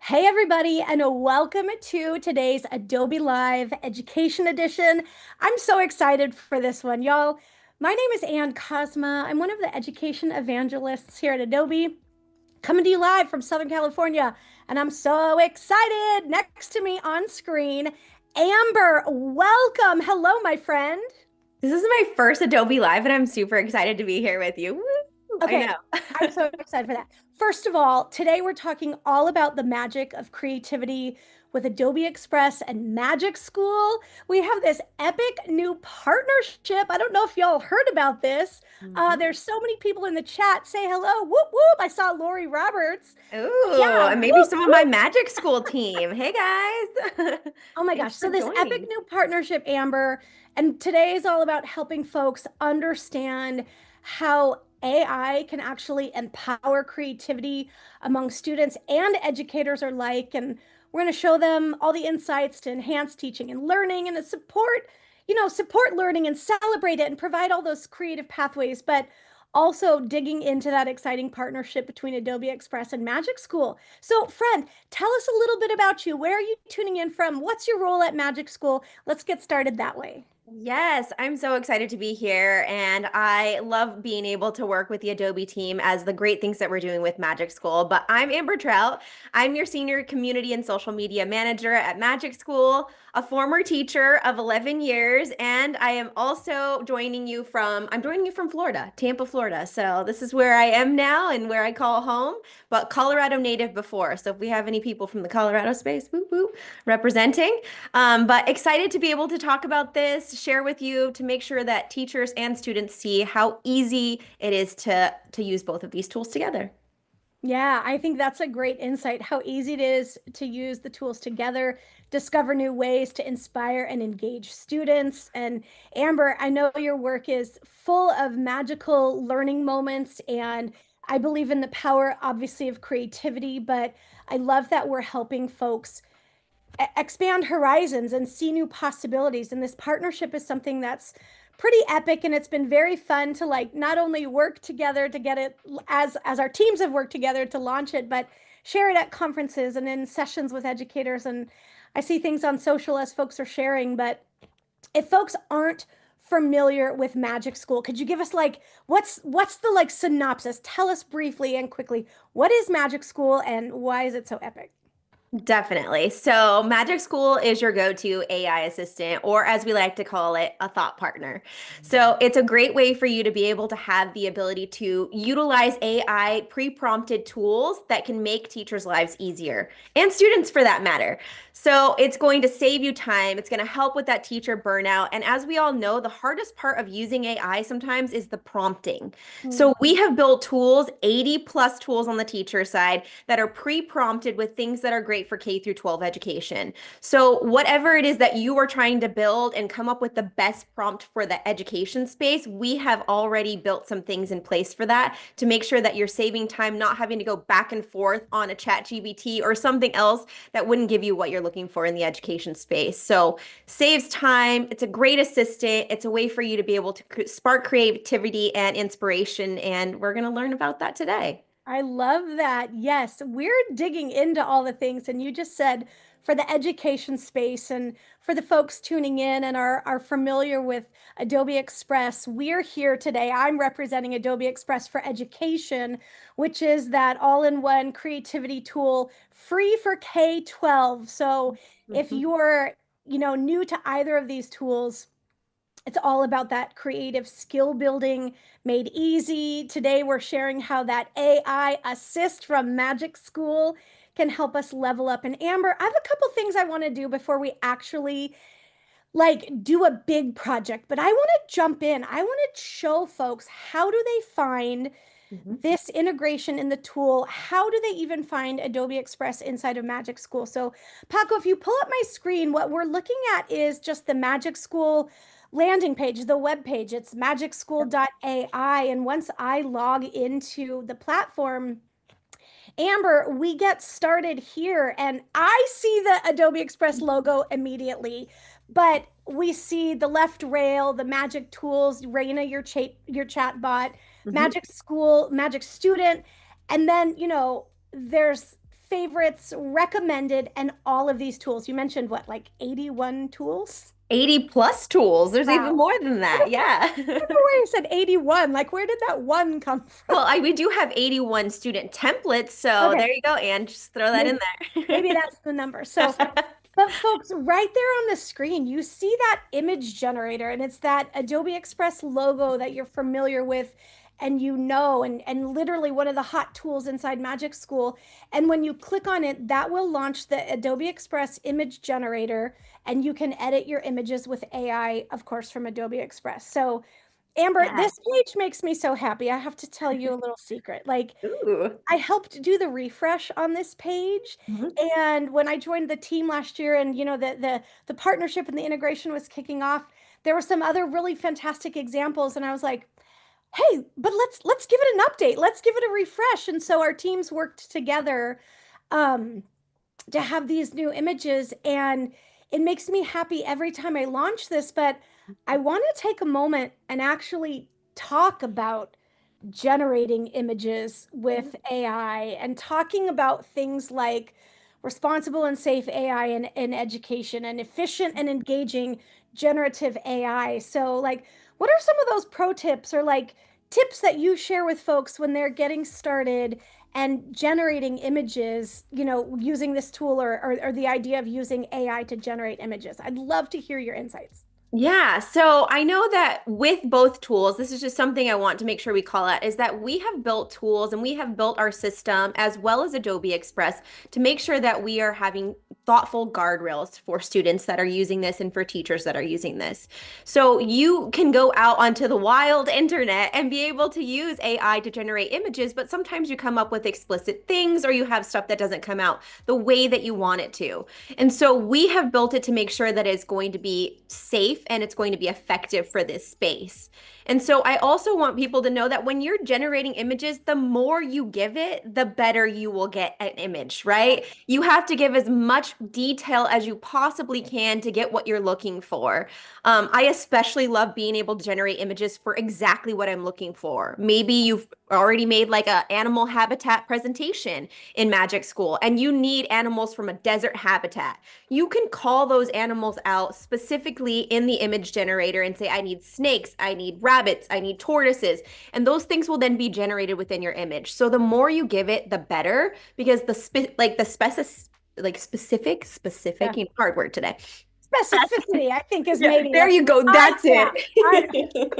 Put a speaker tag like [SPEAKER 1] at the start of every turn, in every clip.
[SPEAKER 1] Hey, everybody, and welcome to today's Adobe Live Education Edition. I'm so excited for this one, y'all. My name is Ann Cosma. I'm one of the education evangelists here at Adobe, coming to you live from Southern California, and I'm so excited. Next to me on screen, Amber, welcome. Hello, my friend.
[SPEAKER 2] This is my first Adobe Live, and I'm super excited to be here with you. Woo! I
[SPEAKER 1] Okay,
[SPEAKER 2] know.
[SPEAKER 1] I'm so excited for that. First of all, today we're talking all about the magic of creativity with Adobe Express and Magic School. We have this epic new partnership. I don't know if y'all heard about this.
[SPEAKER 2] Mhm.
[SPEAKER 1] There's so many people in the chat. Say hello. Whoop, whoop. I saw Lori Roberts.
[SPEAKER 2] Ooh,
[SPEAKER 1] Yeah,
[SPEAKER 2] and maybe
[SPEAKER 1] whoop,
[SPEAKER 2] some of my
[SPEAKER 1] whoop.
[SPEAKER 2] magic school team. Hey guys.
[SPEAKER 1] Oh my
[SPEAKER 2] Thanks
[SPEAKER 1] gosh. So
[SPEAKER 2] for
[SPEAKER 1] this epic
[SPEAKER 2] joining.
[SPEAKER 1] new partnership, Amber, and today is all about helping folks understand how AI can actually empower creativity among students and educators alike. And we're going to show them all the insights to enhance teaching and learning and to support learning and celebrate it and provide all those creative pathways. But also digging into that exciting partnership between Adobe Express and Magic School. So, friend, tell us a little bit about you. Where are you tuning in from? What's your role at Magic School? Let's get started that way.
[SPEAKER 2] Yes, I'm so excited to be here, and I love being able to work with the Adobe team as the great things that we're doing with Magic School. But I'm Amber Trout. I'm your senior community and social media manager at Magic School, a former teacher of 11 years, and I am also joining you from Florida, Tampa, Florida. So this is where I am now and where I call home, but Colorado native before. So if we have any people from the Colorado space, whoop whoop, representing. But excited to be able to talk about this, share with you to make sure that teachers and students see how easy it is to use both of these tools together.
[SPEAKER 1] Yeah, I think that's a great insight. How easy it is to use the tools together, discover new ways to inspire and engage students. And Amber, I know your work is full of magical learning moments, and I believe in the power, obviously, of creativity, but I love that we're helping folks expand horizons and see new possibilities. And this partnership is something that's pretty epic, and it's been very fun to like not only work together to get it as our teams have worked together to launch it, but share it at conferences and in sessions with educators. And I see things on social as folks are sharing. But if folks aren't familiar with Magic School, could you give us like what's the like synopsis? Tell us briefly and quickly, what is Magic School and why is it so epic?
[SPEAKER 2] Definitely. So, Magic School is your go-to AI assistant, or as we like to call it, a thought partner. So, it's a great way for you to be able to have the ability to utilize AI pre-prompted tools that can make teachers' lives easier and students for that matter. So, it's going to save you time. It's going to help with that teacher burnout. And as we all know, the hardest part of using AI sometimes is the prompting.
[SPEAKER 1] Mm.
[SPEAKER 2] So, we have built tools, 80 plus tools on the teacher side that are pre-prompted with things that are great for K through 12 education. So whatever it is that you are trying to build and come up with the best prompt for the education space, we have already built some things in place for that to make sure that you're saving time, not having to go back and forth on a chat GBT or something else that wouldn't give you what you're looking for in the education space. So saves time. It's a great assistant. It's a way for you to be able to spark creativity and inspiration. And we're going to learn about that today.
[SPEAKER 1] I love that. Yes, we're digging into all the things. And you just said for the education space and for the folks tuning in and are familiar with Adobe Express, we're here today. I'm representing Adobe Express for Education, which is that all-in-one creativity tool free for K-12. So if
[SPEAKER 2] Mhm.
[SPEAKER 1] you're, new to either of these tools, it's all about that creative skill building made easy. Today, we're sharing how that AI assist from Magic School can help us level up. And Amber, I have a couple things I want to do before we actually like do a big project, but I want to jump in. I want to show folks how do they find
[SPEAKER 2] Mhm.
[SPEAKER 1] this integration in the tool? How do they even find Adobe Express inside of Magic School? So, Paco, if you pull up my screen, what we're looking at is just the Magic School landing page, the web page. It's magicschool.ai. And once I log into the platform, Amber, we get started here, and I see the Adobe Express logo immediately, but we see the left rail, the Magic Tools, Raina, your chat bot,
[SPEAKER 2] Mhm.
[SPEAKER 1] Magic School, Magic Student, and then there's favorites, recommended, and all of these tools. You mentioned what, like 81 tools?
[SPEAKER 2] 80 plus tools. There's even
[SPEAKER 1] Wow.
[SPEAKER 2] more than
[SPEAKER 1] I
[SPEAKER 2] that.
[SPEAKER 1] don't know.
[SPEAKER 2] Yeah.
[SPEAKER 1] I don't know why you said 81. Like, where did that one come from?
[SPEAKER 2] Well, we do have 81 student templates, so
[SPEAKER 1] Okay,
[SPEAKER 2] there you go, and just throw that in
[SPEAKER 1] maybe maybe
[SPEAKER 2] there.
[SPEAKER 1] that's the number. So, but folks, right there on the screen, you see that image generator, and it's that Adobe Express logo that you're familiar with and and literally one of the hot tools inside Magic School. And when you click on it, that will launch the Adobe Express image generator, and you can edit your images with AI, of course, from Adobe Express. So, Amber,
[SPEAKER 2] Yes.
[SPEAKER 1] this page makes me so happy. I have to tell you a little secret. Like,
[SPEAKER 2] Ooh.
[SPEAKER 1] I helped do the refresh on this page.
[SPEAKER 2] Mhm.
[SPEAKER 1] And when I joined the team last year and the partnership and the integration was kicking off, there were some other really fantastic examples. And I was like, hey, but let's give it an update. Let's give it a refresh. And so our teams worked together um, to have these new images. And it makes me happy every time I launch this. But I want to take a moment and actually talk about generating images with AI and talking about things like responsible and safe AI in education and efficient and engaging generative AI. So, like, what are some of those pro tips or like tips that you share with folks when they're getting started and generating images, using this tool or the idea of using AI to generate images? I'd love to hear your insights.
[SPEAKER 2] Yeah, so I know that with both tools, this is just something I want to make sure we call out is that we have built tools and we have built our system as well as Adobe Express to make sure that we are having thoughtful guardrails for students that are using this and for teachers that are using this. So you can go out onto the wild internet and be able to use AI to generate images, but sometimes you come up with explicit things or you have stuff that doesn't come out the way that you want it to. And so we have built it to make sure that it's going to be safe and it's going to be effective for this space. And so I also want people to know that when you're generating images, the more you give it, the better you will get an image, right? You have to give as much detail as you possibly can to get what you're looking for. I especially love being able to generate images for exactly what I'm looking for. Maybe you've already made like a animal habitat presentation in Magic School and you need animals from a desert habitat. You can call those animals out specifically in the image generator and say, I need snakes, I need rabbits, I need tortoises. And those things will then be generated within your image. So the more you give it, the better, because specific,
[SPEAKER 1] Yeah.
[SPEAKER 2] hard word today.
[SPEAKER 1] Specificity, I think, is
[SPEAKER 2] Yeah,
[SPEAKER 1] maybe
[SPEAKER 2] there
[SPEAKER 1] what
[SPEAKER 2] you go. That's
[SPEAKER 1] yeah. I,
[SPEAKER 2] it.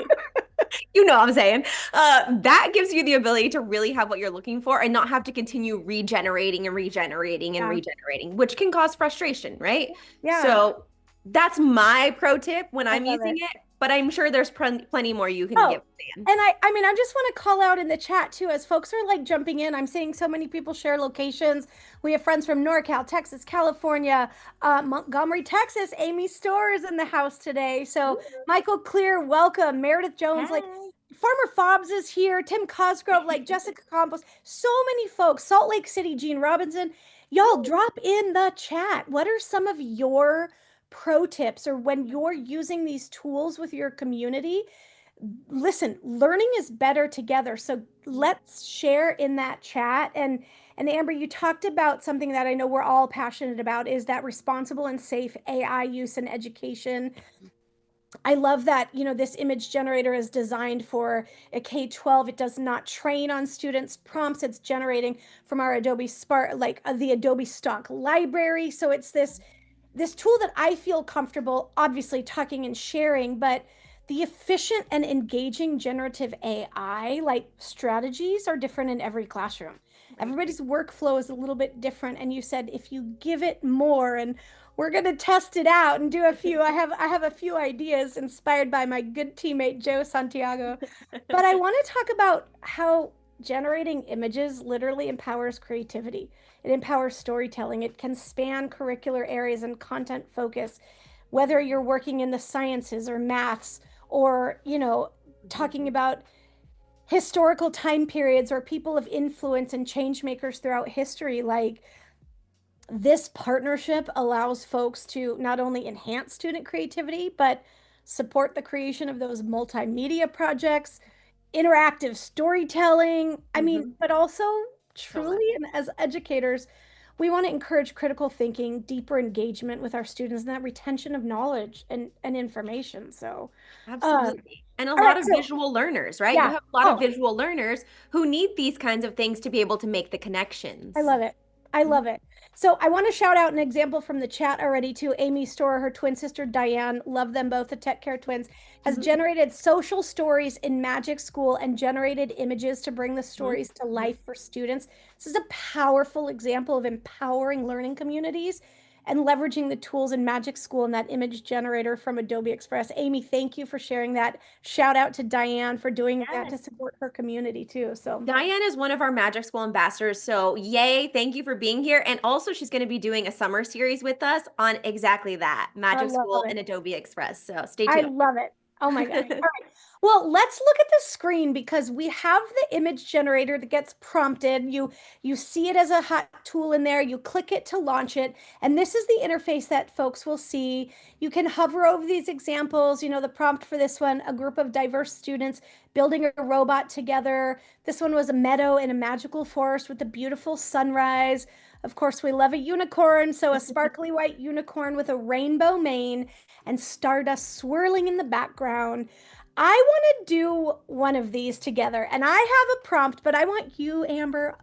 [SPEAKER 2] You know what I'm saying? That gives you the ability to really have what you're looking for and not have to continue regenerating and regenerating and
[SPEAKER 1] yeah.
[SPEAKER 2] regenerating, which can cause frustration, right?
[SPEAKER 1] Yeah.
[SPEAKER 2] So that's my pro tip when
[SPEAKER 1] I
[SPEAKER 2] I'm
[SPEAKER 1] love
[SPEAKER 2] using
[SPEAKER 1] it.
[SPEAKER 2] it, but I'm sure there's plenty more you can give,
[SPEAKER 1] Oh,
[SPEAKER 2] Dan.
[SPEAKER 1] and I mean, I just want to call out in the chat too, as folks are like jumping in. I'm seeing so many people share locations. We have friends from NorCal, Texas, California, Montgomery, Texas. Amy Storr is in the house today. So Michael Clear, welcome. Meredith Jones, like
[SPEAKER 2] Hi.
[SPEAKER 1] Farmer Fobbs is here. Tim Cosgrove, like Jessica Campos. So many folks. Salt Lake City, Gene Robinson. Y'all drop in the chat. What are some of your pro tips or when you're using these tools with your community? Listen, learning is better together. So let's share in that chat. And Amber, you talked about something that I know we're all passionate about is that responsible and safe AI use in education. I love that, this image generator is designed for a K-12. It does not train on students' prompts. It's generating from our Adobe Spark, like the Adobe stock library. So it's this tool that I feel comfortable, obviously talking and sharing, but the efficient and engaging generative AI like strategies are different in every classroom.
[SPEAKER 2] Right.
[SPEAKER 1] Everybody's workflow is a little bit different. And you said if you give it more, and we're going to test it out and do a few. I have a few ideas inspired by my good teammate Joe Santiago. But I want to talk about how generating images literally empowers creativity. It empowers storytelling. It can span curricular areas and content focus, whether you're working in the sciences or maths or, talking about historical time periods or people of influence and change makers throughout history. Like, this partnership allows folks to not only enhance student creativity, but support the creation of those multimedia projects, interactive storytelling. I mean,
[SPEAKER 2] Mhm.
[SPEAKER 1] but also
[SPEAKER 2] So much.
[SPEAKER 1] truly, and as educators, we want to encourage critical thinking, deeper engagement with our students, and that retention of knowledge and information. So, um,
[SPEAKER 2] Absolutely. And a
[SPEAKER 1] all
[SPEAKER 2] lot
[SPEAKER 1] right,
[SPEAKER 2] of
[SPEAKER 1] so
[SPEAKER 2] visual learners, right? You
[SPEAKER 1] yeah.
[SPEAKER 2] have a lot of
[SPEAKER 1] Oh,
[SPEAKER 2] visual learners who need these kinds of things to be able to make the
[SPEAKER 1] I
[SPEAKER 2] connections.
[SPEAKER 1] love it. I
[SPEAKER 2] Mhm.
[SPEAKER 1] love it. So I want to shout out an example from the chat already too. Amy Store, her twin sister Diane, love them both, the Tech Care twins, has
[SPEAKER 2] Mhm.
[SPEAKER 1] generated social stories in Magic School and generated images to bring the
[SPEAKER 2] Mhm.
[SPEAKER 1] stories to
[SPEAKER 2] Mhm.
[SPEAKER 1] life for students. This is a powerful example of empowering learning communities and leveraging the tools in Magic School and that image generator from Adobe Express. Amy, thank you for sharing that. Shout out to Diane for doing that to
[SPEAKER 2] Yes.
[SPEAKER 1] support her community too. So
[SPEAKER 2] Diane is one of our Magic School ambassadors. So, yay, thank you for being here. And also, she's going to be doing a summer series with us on exactly that
[SPEAKER 1] I
[SPEAKER 2] Magic
[SPEAKER 1] love
[SPEAKER 2] School and
[SPEAKER 1] it.
[SPEAKER 2] Adobe Express. So, stay
[SPEAKER 1] I
[SPEAKER 2] tuned.
[SPEAKER 1] love it. Oh my gosh. All right. Well, let's look at the screen because we have the image generator that gets prompted. You see it as a hot tool in there. You click it to launch it, and this is the interface that folks will see. You can hover over these examples. You know, the prompt for this one, a group of diverse students building a robot together. This one was a meadow in a magical forest with a beautiful sunrise. Of course, we love a unicorn, so a sparkly white unicorn with a rainbow mane and stardust swirling in the background. I want to do one of these together, and I have a prompt, but I want you, Amber,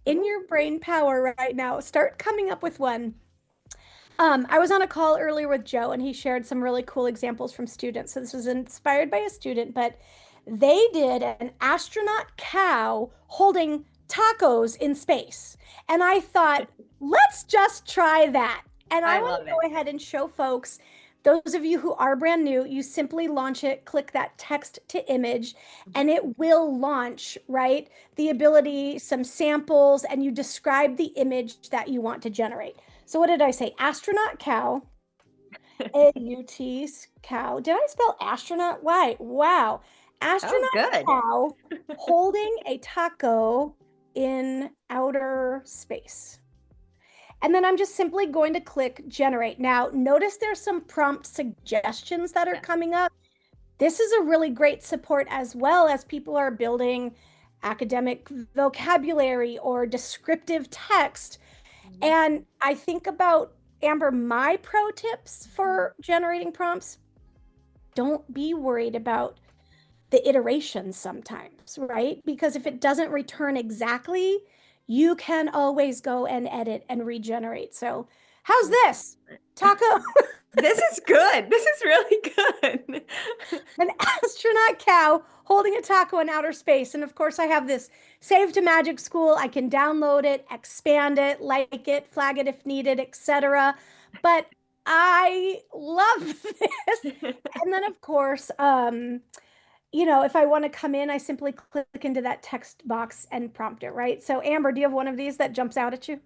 [SPEAKER 1] in
[SPEAKER 2] Ooh.
[SPEAKER 1] your brain power right now, start coming up with one. I was on a call earlier with Joe, and he shared some really cool examples from students. So this was inspired by a student, but they did an astronaut cow holding tacos in space. And I thought, let's just try that. And I
[SPEAKER 2] I
[SPEAKER 1] want
[SPEAKER 2] love
[SPEAKER 1] to
[SPEAKER 2] it.
[SPEAKER 1] go ahead and show folks, those of you who are brand new, you simply launch it, click that text to image,
[SPEAKER 2] Mhm.
[SPEAKER 1] and it will launch, right? The ability, some samples, and you describe the image that you want to generate. So what did I say? Astronaut cow, A-U-T, cow. Did I spell astronaut? Why? Wow.
[SPEAKER 2] That was
[SPEAKER 1] Astronaut
[SPEAKER 2] good.
[SPEAKER 1] cow holding a taco in outer space. And then I'm just simply going to click generate. Now, notice there's some prompt suggestions that are
[SPEAKER 2] Yes.
[SPEAKER 1] coming up. This is a really great support as well as people are building academic vocabulary or descriptive text.
[SPEAKER 2] Mhm.
[SPEAKER 1] And I think about, Amber, my pro tips
[SPEAKER 2] Mhm.
[SPEAKER 1] for generating prompts. Don't be worried about the iterations sometimes, right? Because if it doesn't return exactly, you can always go and edit and regenerate. So, how's this? Taco,
[SPEAKER 2] This is good. This is really good.
[SPEAKER 1] an astronaut cow holding a taco in outer space. And of course, I have this saved to Magic School. I can download it, expand it, like it, flag it if needed, etc. But I love this. And then, of course, you know, if I want to come in, I simply click into that text box and prompt it, right? So, Amber, do you have one of these that jumps out at you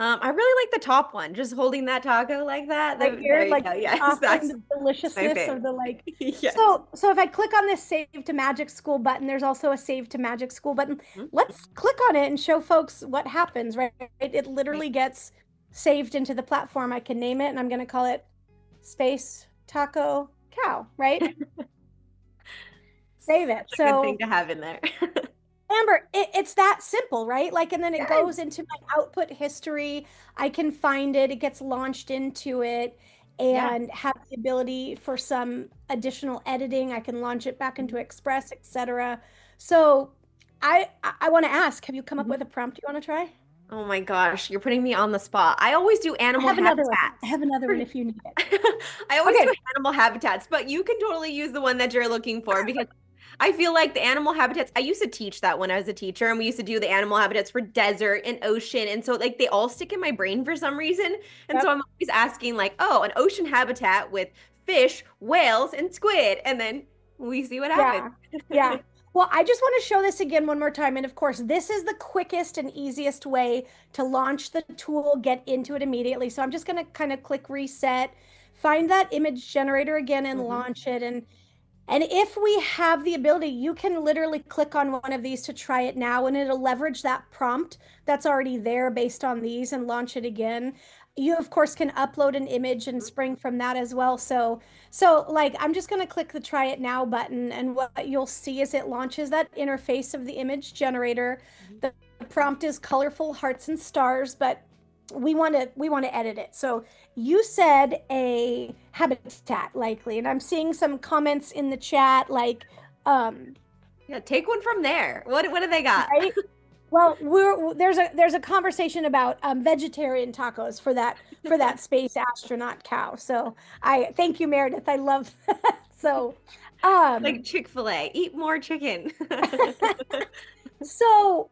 [SPEAKER 2] I really like the top one, just holding that taco like that.
[SPEAKER 1] right here,
[SPEAKER 2] There you
[SPEAKER 1] like
[SPEAKER 2] go. Yes,
[SPEAKER 1] offering
[SPEAKER 2] that's
[SPEAKER 1] the
[SPEAKER 2] my
[SPEAKER 1] deliciousness of
[SPEAKER 2] favorite.
[SPEAKER 1] the like.
[SPEAKER 2] Yes.
[SPEAKER 1] So if I click on this Save to Magic School button, there's also a Save to Magic School button.
[SPEAKER 2] Mhm.
[SPEAKER 1] Let's click on it and show folks what happens, right? It
[SPEAKER 2] Right.
[SPEAKER 1] literally gets saved into the platform. I can name it, and I'm going to call it Space Taco Cow, right? Save it.
[SPEAKER 2] Such a good thing
[SPEAKER 1] So
[SPEAKER 2] to have in there.
[SPEAKER 1] Amber, it's that simple, right? Like, and then it
[SPEAKER 2] Yes.
[SPEAKER 1] goes into my output history. I can find it, it gets launched into it,
[SPEAKER 2] Yeah.
[SPEAKER 1] and have the ability for some additional editing. I can launch it back into
[SPEAKER 2] Mhm.
[SPEAKER 1] Express, etc. So I want to ask, have you come up
[SPEAKER 2] Mhm.
[SPEAKER 1] with a prompt you want to try?
[SPEAKER 2] Oh my gosh, you're putting me on the spot. I always do
[SPEAKER 1] I
[SPEAKER 2] animal
[SPEAKER 1] have another one. I
[SPEAKER 2] habitats.
[SPEAKER 1] have another one if you need it.
[SPEAKER 2] I always do
[SPEAKER 1] Okay.
[SPEAKER 2] animal habitats, but you can totally use the one that you're looking for because I feel like the animal habitats, I used to teach that when I was a teacher, and we used to do the animal habitats for desert and ocean. And so, like, they all stick in my brain for some reason. And so
[SPEAKER 1] Yep.
[SPEAKER 2] I'm always asking, like, oh, an ocean habitat with fish, whales, and squid. And then we see what happens.
[SPEAKER 1] Yeah. Yeah. Well, I just want to show this again one more time. And of course, this is the quickest and easiest way to launch the tool, get into it immediately. So I'm just going to kind of click reset, find that image generator again and
[SPEAKER 2] Mhm.
[SPEAKER 1] launch it. And if we have the ability, you can literally click on one of these to try it now, and it'll leverage that prompt that's already there based on these and launch it again. You, of course, can upload an image and spring from that as well. So like I'm just going to click the try it now button, and what you'll see is it launches that interface of the image generator.
[SPEAKER 2] Mhm.
[SPEAKER 1] The prompt is colorful hearts and stars, but we want to edit it. So you said a habitat likely, and I'm seeing some comments in the chat like
[SPEAKER 2] Yeah, take one from there. What do they got?
[SPEAKER 1] right. Well, there's a conversation about vegetarian tacos for that space astronaut cow. So I thank you, Meredith. I love that. So um
[SPEAKER 2] Like Chick-fil-A, eat more chicken.
[SPEAKER 1] so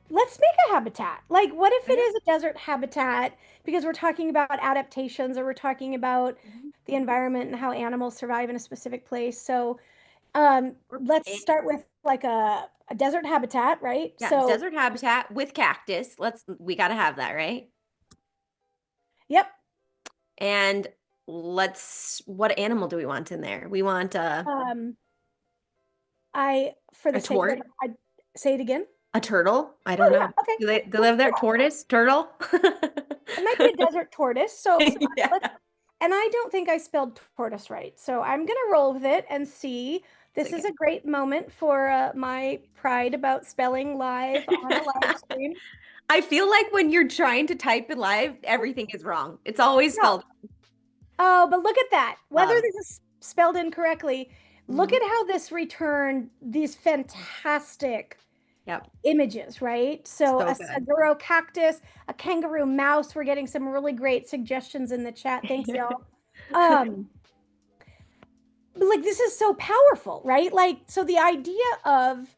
[SPEAKER 1] let's make a habitat. Like, what if it
[SPEAKER 2] Okay.
[SPEAKER 1] is a desert habitat? Because we're talking about adaptations or we're talking about
[SPEAKER 2] Mhm.
[SPEAKER 1] the environment and how animals survive in a specific place. So, let's
[SPEAKER 2] Eh,
[SPEAKER 1] start with like a desert habitat, right?
[SPEAKER 2] Yeah,
[SPEAKER 1] So,
[SPEAKER 2] desert habitat with cactus. We got to have that, right?
[SPEAKER 1] yep.
[SPEAKER 2] And what animal do we want in there? We want
[SPEAKER 1] Um, for the
[SPEAKER 2] a
[SPEAKER 1] sake of it,
[SPEAKER 2] tort,
[SPEAKER 1] I say it again.
[SPEAKER 2] a turtle. I don't
[SPEAKER 1] Oh
[SPEAKER 2] know.
[SPEAKER 1] yeah, okay.
[SPEAKER 2] Do they
[SPEAKER 1] Well,
[SPEAKER 2] live there? Tortoise, turtle?
[SPEAKER 1] it might be a desert tortoise. So
[SPEAKER 2] Yeah.
[SPEAKER 1] let's, and I don't think I spelled tortoise right. So I'm gonna roll with it and see.
[SPEAKER 2] It's
[SPEAKER 1] This is
[SPEAKER 2] okay.
[SPEAKER 1] a great moment for my pride about spelling live on a live stream.
[SPEAKER 2] I feel like when you're trying to type in live, everything is wrong. It's always
[SPEAKER 1] No.
[SPEAKER 2] spelled
[SPEAKER 1] Oh, but look at that. Whether
[SPEAKER 2] love.
[SPEAKER 1] this is spelled incorrectly, look
[SPEAKER 2] Hmm.
[SPEAKER 1] at how this returned these fantastic
[SPEAKER 2] Yep.
[SPEAKER 1] images, right? So
[SPEAKER 2] So
[SPEAKER 1] a
[SPEAKER 2] good.
[SPEAKER 1] Saguro cactus, a kangaroo mouse. We're getting some really great suggestions in the chat. Thanks, y'all. Um, like this is so powerful, right? Like, so the idea of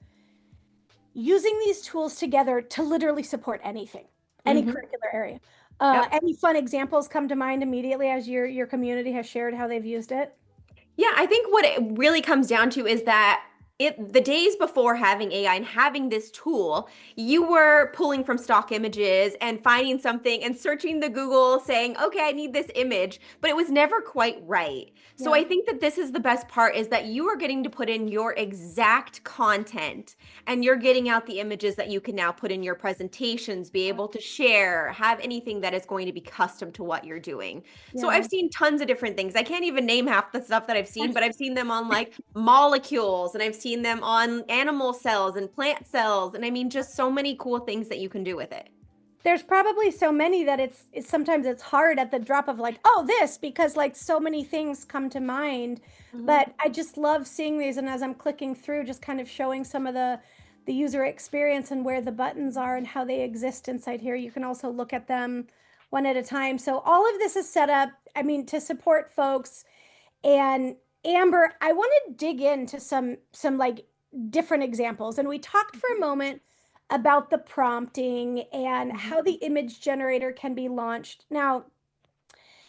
[SPEAKER 1] using these tools together to literally support anything, any
[SPEAKER 2] Hmm.
[SPEAKER 1] curricular area.
[SPEAKER 2] Yep.
[SPEAKER 1] Any fun examples come to mind immediately as your community has shared how they've used it?
[SPEAKER 2] Yeah, I think what it really comes down to is that the days before having AI and having this tool, you were pulling from stock images and finding something and searching the Google saying, "Okay, I need this image," but it was never quite right. So
[SPEAKER 1] Yeah.
[SPEAKER 2] I think that this is the best part is that you are getting to put in your exact content and you're getting out the images that you can now put in your presentations, be able to share, have anything that is going to be custom to what you're doing. So
[SPEAKER 1] Yeah.
[SPEAKER 2] I've seen tons of different things. I can't even name half the stuff that I've seen, but I've seen them on like molecules and I've seen them on animal cells and plant cells. And I mean, just so many cool things that you can do with it.
[SPEAKER 1] There's probably so many that it's sometimes it's hard at the drop of like, oh, this, because like so many things come to mind.
[SPEAKER 2] Mhm.
[SPEAKER 1] But I just love seeing these, and as I'm clicking through, just kind of showing some of the user experience and where the buttons are and how they exist inside here. You can also look at them one at a time. So all of this is set up, I mean, to support folks. And Amber, I want to dig into some like different examples. And we talked for a moment about the prompting and
[SPEAKER 2] Mhm.
[SPEAKER 1] how the image generator can be launched. Now,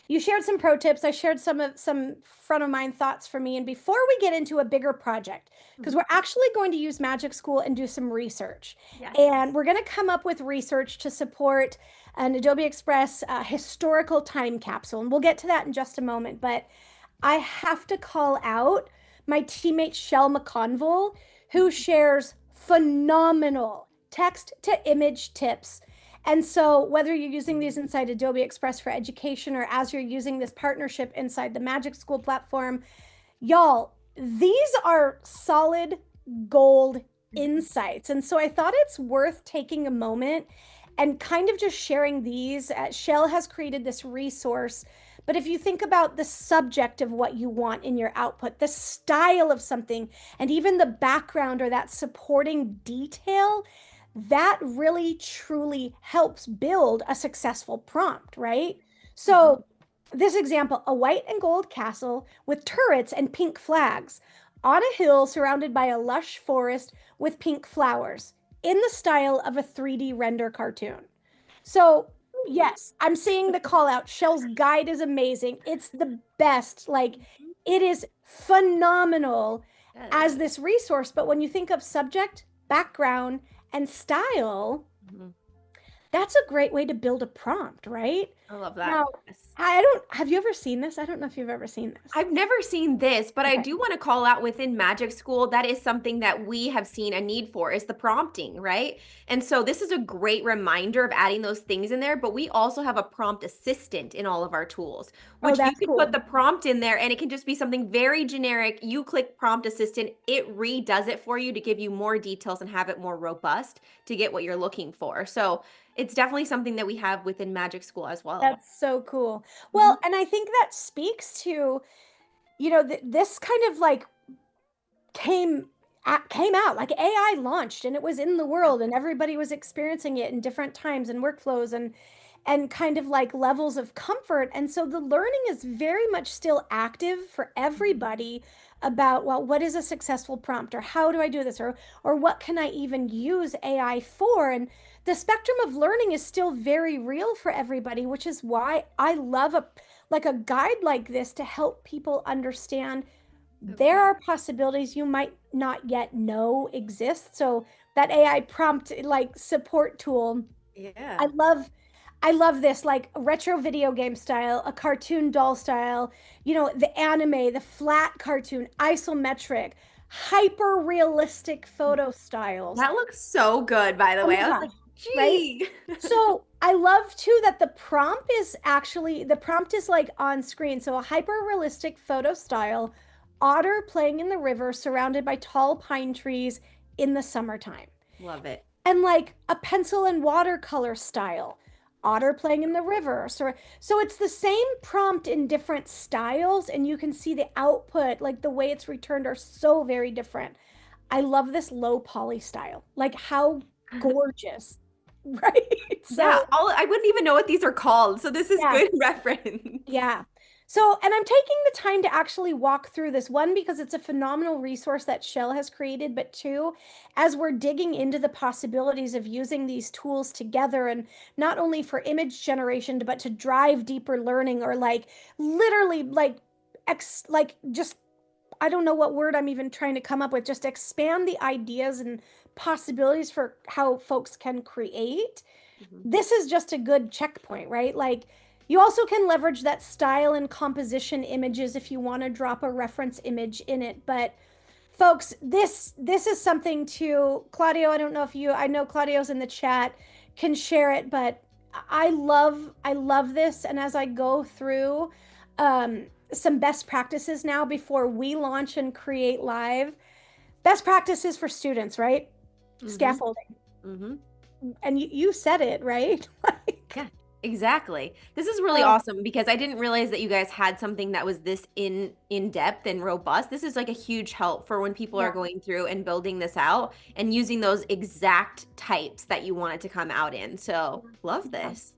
[SPEAKER 1] you shared some pro tips. I shared some front of mind thoughts for me. And before we get into a bigger project, because
[SPEAKER 2] Mhm.
[SPEAKER 1] we're actually going to use Magic School and do some research,
[SPEAKER 2] Yes.
[SPEAKER 1] and we're going to come up with research to support an Adobe Express historical time capsule, and we'll get to that in just a moment. But I have to call out my teammate Shell McConville, who shares phenomenal text to image tips. And so, whether you're using these inside Adobe Express for education or as you're using this partnership inside the Magic School platform, y'all, these are solid gold insights. And so, I thought it's worth taking a moment and kind of just sharing these. Shell has created this resource, but if you think about the subject of what you want in your output, the style of something, and even the background or that supporting detail, that really truly helps build a successful prompt, right?
[SPEAKER 2] Mhm.
[SPEAKER 1] So, this example, a white and gold castle with turrets and pink flags on a hill surrounded by a lush forest with pink flowers in the style of a 3D render cartoon. So, yes, I'm seeing the call out. Shell's guide is amazing. It's the best. Like, it is phenomenal
[SPEAKER 2] Yes.
[SPEAKER 1] as this resource. But when you think of subject, background, and style,
[SPEAKER 2] Mhm.
[SPEAKER 1] that's a great way to build a prompt, right?
[SPEAKER 2] I love that.
[SPEAKER 1] Now,
[SPEAKER 2] Yes.
[SPEAKER 1] I don't, have you ever seen this? I don't know if you've ever seen this.
[SPEAKER 2] I've never seen this, but I
[SPEAKER 1] Okay.
[SPEAKER 2] do want to call out within Magic School, that is something that we have seen a need for is the prompting, right? And so this is a great reminder of adding those things in there, but we also have a prompt assistant in all of our tools,
[SPEAKER 1] Oh,
[SPEAKER 2] which you
[SPEAKER 1] that's
[SPEAKER 2] can put
[SPEAKER 1] cool.
[SPEAKER 2] the prompt in there and it can just be something very generic. You click prompt assistant, it redoes it for you to give you more details and have it more robust to get what you're looking for. So it's definitely something that we have within Magic School as well.
[SPEAKER 1] That's so cool.
[SPEAKER 2] Mhm.
[SPEAKER 1] Well, and I think that speaks to, this kind of like came came out like AI launched and it was in the world and everybody was experiencing it in different times and workflows and kind of like levels of comfort. And so the learning is very much still active for everybody about, well, what is a successful prompt or how do I do this or what can I even use AI for? And the spectrum of learning is still very real for everybody, which is why I love a guide like this to help people understand there
[SPEAKER 2] Okay.
[SPEAKER 1] are possibilities you might not yet know exist. So that AI prompt like support tool, I
[SPEAKER 2] Yeah.
[SPEAKER 1] love I love this like retro video game style, a cartoon doll style, the anime, the flat cartoon, isometric, hyper realistic photo styles.
[SPEAKER 2] That looks so good, by the
[SPEAKER 1] Oh
[SPEAKER 2] way. I
[SPEAKER 1] my
[SPEAKER 2] was like,
[SPEAKER 1] gosh, right?
[SPEAKER 2] gee.
[SPEAKER 1] So I love too that the prompt is like on screen. So a hyper realistic photo style, otter playing in the river surrounded by tall pine trees in the summertime.
[SPEAKER 2] Love it.
[SPEAKER 1] And like a pencil and watercolor style, otter playing in the river. So it's the same prompt in different styles, and you can see the output, like the way it's returned, are so very different. I love this low poly style. Like how gorgeous, right?
[SPEAKER 2] Yeah,
[SPEAKER 1] So
[SPEAKER 2] I wouldn't even know what these are called, so this is
[SPEAKER 1] yeah,
[SPEAKER 2] good reference.
[SPEAKER 1] yeah. So, and I'm taking the time to actually walk through this one because it's a phenomenal resource that Shell has created, but two, as we're digging into the possibilities of using these tools together and not only for image generation, but to drive deeper learning or like literally like just I don't know what word I'm even trying to come up with, just expand the ideas and possibilities for how folks can create.
[SPEAKER 2] Mhm.
[SPEAKER 1] This is just a good checkpoint, right? Like you also can leverage that style and composition images if you want to drop a reference image in it. But folks, this is something to Claudio. I don't know if I know Claudio's in the chat, can share it, but I love this. And as I go through some best practices now before we launch and create live, best practices for students, right?
[SPEAKER 2] Mhm.
[SPEAKER 1] Scaffolding.
[SPEAKER 2] Mhm.
[SPEAKER 1] And you said it, right? Like,
[SPEAKER 2] Yeah, exactly. This is really
[SPEAKER 1] oh,
[SPEAKER 2] awesome because I didn't realize that you guys had something that was this in depth and robust. This is like a huge help for when people are
[SPEAKER 1] yeah.
[SPEAKER 2] going through and building this out and using those exact types that you want it to come out in. So, love
[SPEAKER 1] Yeah.
[SPEAKER 2] this.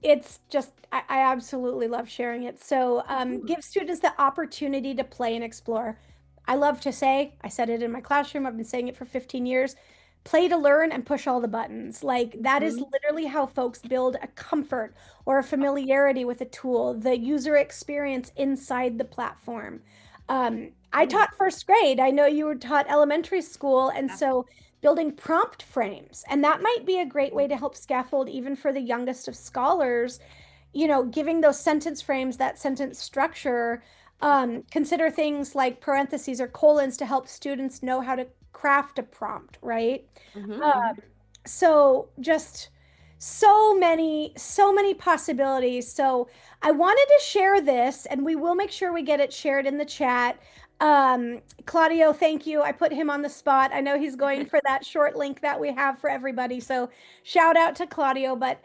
[SPEAKER 1] It's just I absolutely love sharing it. So
[SPEAKER 2] Mhm.
[SPEAKER 1] give students the opportunity to play and explore. I love to say, I said it in my classroom, I've been saying it for 15 years, play to learn and push all the buttons. Like that is
[SPEAKER 2] Mhm.
[SPEAKER 1] literally how folks build a comfort or a familiarity with a tool, the user experience inside the platform. I
[SPEAKER 2] Yeah.
[SPEAKER 1] taught first grade. I know you were taught elementary school, and so building prompt frames. And that might be a great way to help scaffold even for the youngest of scholars, giving those sentence frames, that sentence structure. Consider things like parentheses or colons to help students know how to craft a prompt, right?
[SPEAKER 2] Mhm.
[SPEAKER 1] Uh,
[SPEAKER 2] Mhm.
[SPEAKER 1] so just so many possibilities. So I wanted to share this, and we will make sure we get it shared in the chat. Claudio, thank you. I put him on the spot. I know he's going for that short link that we have for everybody. So shout out to Claudio. But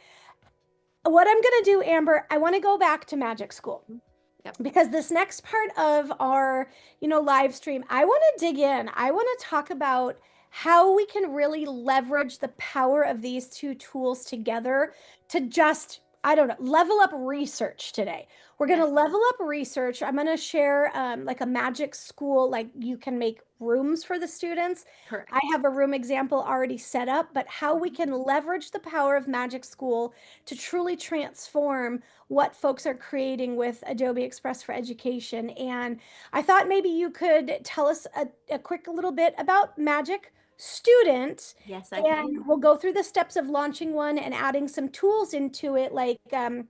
[SPEAKER 1] what I'm going to do, Amber, I want to go back to Magic School
[SPEAKER 2] Yep.
[SPEAKER 1] because this next part of our live stream, I want to dig in. I want to talk about how we can really leverage the power of these two tools together to just, I don't know, level up research today. We're going to
[SPEAKER 2] Yes.
[SPEAKER 1] level up research. I'm going to share like a Magic School, like you can make rooms for the students. I
[SPEAKER 2] Correct.
[SPEAKER 1] have a room example already set up, but how we
[SPEAKER 2] Mhm.
[SPEAKER 1] can leverage the power of Magic School to truly transform what folks are creating with Adobe Express for Education. And I thought maybe you could tell us a quick little bit about Magic student.
[SPEAKER 2] Yes, I
[SPEAKER 1] And
[SPEAKER 2] can.
[SPEAKER 1] we'll go through the steps of launching one and adding some tools into it, like I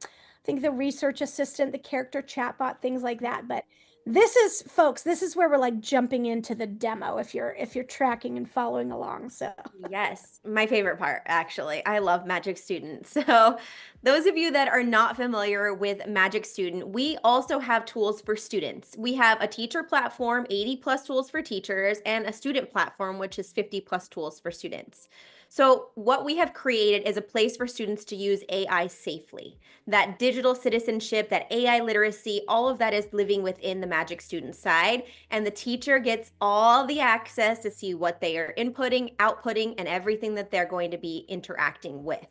[SPEAKER 1] think the research assistant, the character chatbot, things like that. But this is, folks, this is where we're like jumping into the demo if you're tracking and following along. So,
[SPEAKER 2] Yes, my favorite part, actually. I love Magic Student. So, those of you that are not familiar with Magic Student, we also have tools for students. We have a teacher platform, 80 plus tools for teachers, and a student platform, which is 50 plus tools for students. So, what we have created is a place for students to use AI safely. That digital citizenship, that AI literacy, all of that is living within the Magic Student side. And the teacher gets all the access to see what they are inputting, outputting, and everything that they're going to be interacting with.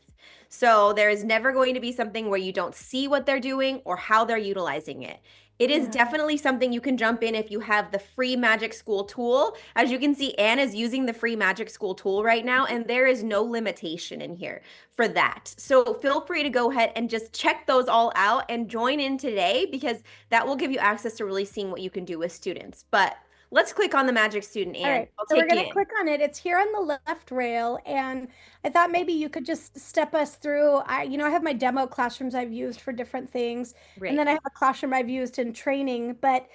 [SPEAKER 2] So there is never going to be something where you don't see what they're doing or how they're utilizing it. It is
[SPEAKER 1] yeah,
[SPEAKER 2] definitely something you can jump in if you have the free Magic School tool. As you can see, Anne is using the free Magic School tool right now, and there is no limitation in here for that. So feel free to go ahead and just check those all out and join in today, because that will give you access to really seeing what you can do with students. But let's click on the Magic Student,
[SPEAKER 1] all
[SPEAKER 2] and
[SPEAKER 1] right.
[SPEAKER 2] I'll
[SPEAKER 1] So we're
[SPEAKER 2] take
[SPEAKER 1] going
[SPEAKER 2] you
[SPEAKER 1] to
[SPEAKER 2] in.
[SPEAKER 1] click on it. It's here on the left rail. And I thought maybe you could just step us through. I have my demo classrooms I've used for different things. And
[SPEAKER 2] Right.
[SPEAKER 1] then I have a classroom I've used in training, but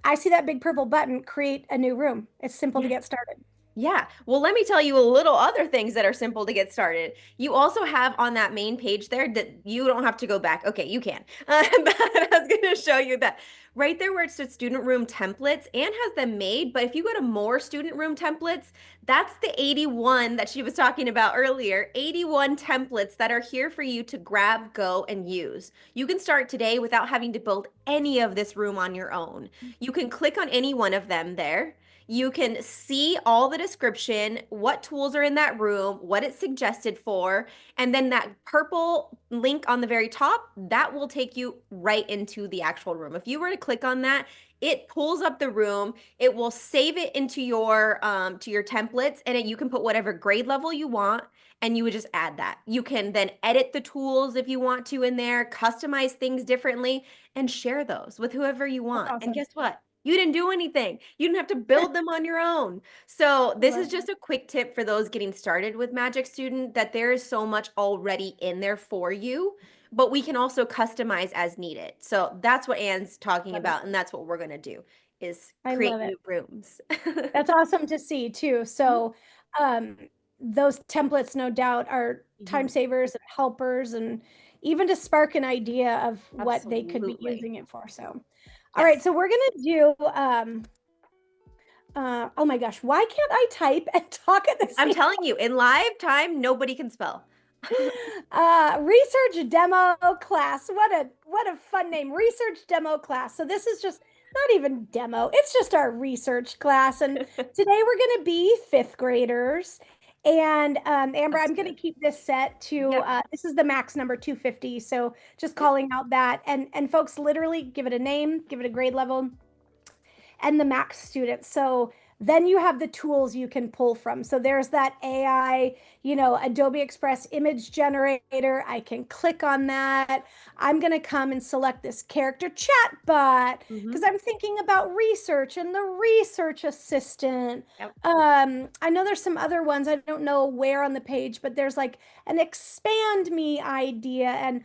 [SPEAKER 1] I see that big purple button, create a new room. It's simple to
[SPEAKER 2] Yeah.
[SPEAKER 1] get started.
[SPEAKER 2] Yeah. Well, let me tell you a little other things that are simple to get started. You also have on that main page there that you don't have to go back. Okay, you can. But I was going to show you that right there where it says student room templates. Anne has them made, but if you go to more student room templates, that's the 81 that she was talking about earlier. 81 templates that are here for you to grab, go, and use. You can start today without having to build any of this room on your own. You can click on any one of them there. You can see all the description, what tools are in that room, what it's suggested for, and then that purple link on the very top, that will take you right into the actual room. If you were to click on that, it pulls up the room. It will save it into your to your templates, and you can put whatever grade level you want, and you would just add that. You can then edit the tools if you want to in there, customize things differently, and share those with whoever you
[SPEAKER 1] That's
[SPEAKER 2] want. And
[SPEAKER 1] awesome.
[SPEAKER 2] guess what? You didn't do anything. You didn't have to build them on your own. So,
[SPEAKER 1] I
[SPEAKER 2] this is
[SPEAKER 1] love
[SPEAKER 2] just a quick tip for those getting started with Magic Student, that there is so much already in there for you, but we can also customize as needed. So, that's what Anne's talking
[SPEAKER 1] it.
[SPEAKER 2] about, and that's what we're going to do is
[SPEAKER 1] I
[SPEAKER 2] create
[SPEAKER 1] love it.
[SPEAKER 2] new rooms.
[SPEAKER 1] That's awesome to see too. So, um, those templates, no doubt, are time
[SPEAKER 2] Mhm.
[SPEAKER 1] savers and helpers, and even to spark an idea of what they could be
[SPEAKER 2] Absolutely.
[SPEAKER 1] using it for. So, all right.
[SPEAKER 2] Yes.
[SPEAKER 1] So we're gonna do. Oh my gosh, why can't I type and talk at the
[SPEAKER 2] I'm
[SPEAKER 1] same
[SPEAKER 2] telling you, in live time, nobody can spell.
[SPEAKER 1] research demo class. What a fun name. Research demo class. So this is just not even demo. It's just our research class. And today we're going to be fifth graders. And Amber, I'm going to
[SPEAKER 2] Absolutely.
[SPEAKER 1] keep this set to
[SPEAKER 2] Yep.
[SPEAKER 1] this is the max number 250. So just
[SPEAKER 2] Yep.
[SPEAKER 1] calling out that, and folks, literally give it a name, give it a grade level, and the max students. So then you have the tools you can pull from. So there's that AI, Adobe Express image generator. I can click on that. I'm going to come and select this character chatbot because
[SPEAKER 2] Hmm.
[SPEAKER 1] I'm thinking about research and the research assistant.
[SPEAKER 2] Yep.
[SPEAKER 1] I know there's some other ones. I don't know where on the page, but there's like an expand me idea. And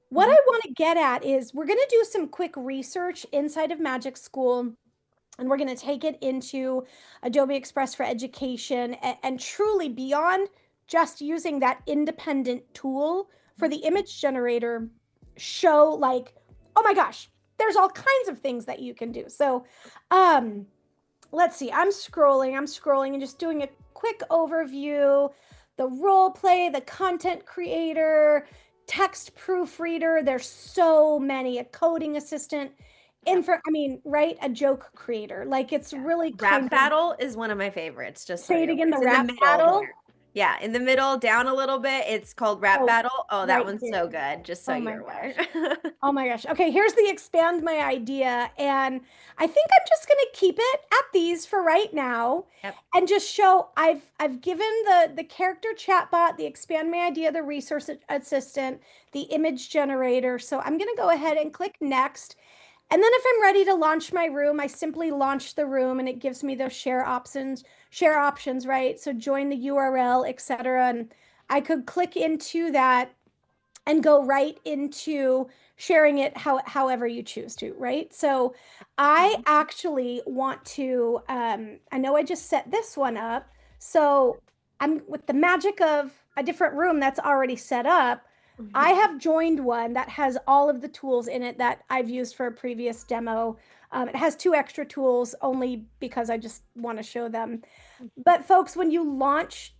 [SPEAKER 1] what
[SPEAKER 2] Hmm.
[SPEAKER 1] I want to get at is we're going to do some quick research inside of Magic School, and we're going to take it into Adobe Express for Education, and truly beyond just using that independent tool for the image generator, show like, oh my gosh, there's all kinds of things that you can do. So, um, let's see, I'm scrolling and just doing a quick overview. The role play, the content creator, text proofreader, there's so many, a coding assistant,
[SPEAKER 2] Yep.
[SPEAKER 1] I mean, right? A joke creator. Like it's
[SPEAKER 2] Yeah.
[SPEAKER 1] really
[SPEAKER 2] Rap
[SPEAKER 1] kind of,
[SPEAKER 2] battle is one of my favorites, just so
[SPEAKER 1] say it
[SPEAKER 2] you're aware.
[SPEAKER 1] again, the
[SPEAKER 2] It's in the
[SPEAKER 1] rap
[SPEAKER 2] middle
[SPEAKER 1] battle.
[SPEAKER 2] there. Yeah, in the middle, down a little bit. It's called Rap
[SPEAKER 1] Oh,
[SPEAKER 2] Battle. Oh, that
[SPEAKER 1] right
[SPEAKER 2] one's
[SPEAKER 1] here.
[SPEAKER 2] so good, just so
[SPEAKER 1] Oh my
[SPEAKER 2] you're aware.
[SPEAKER 1] gosh. Oh my gosh. Okay, here's the expand my idea. And I think I'm just going to keep it at these for right now
[SPEAKER 2] Yep.
[SPEAKER 1] and just show I've given the character chatbot, the expand my idea, the resource assistant, the image generator. So I'm going to go ahead and click next. And then if I'm ready to launch my room, I simply launch the room and it gives me those share options, right? So join the URL, etc. And I could click into that and go right into sharing it however you choose to, right? So I
[SPEAKER 2] Mhm.
[SPEAKER 1] actually want to, I know I just set this one up. So I'm with the magic of a different room that's already set up. I have joined one that has all of the tools in it that I've used for a previous demo. It has two extra tools only because I just want to show them. But folks, when you launch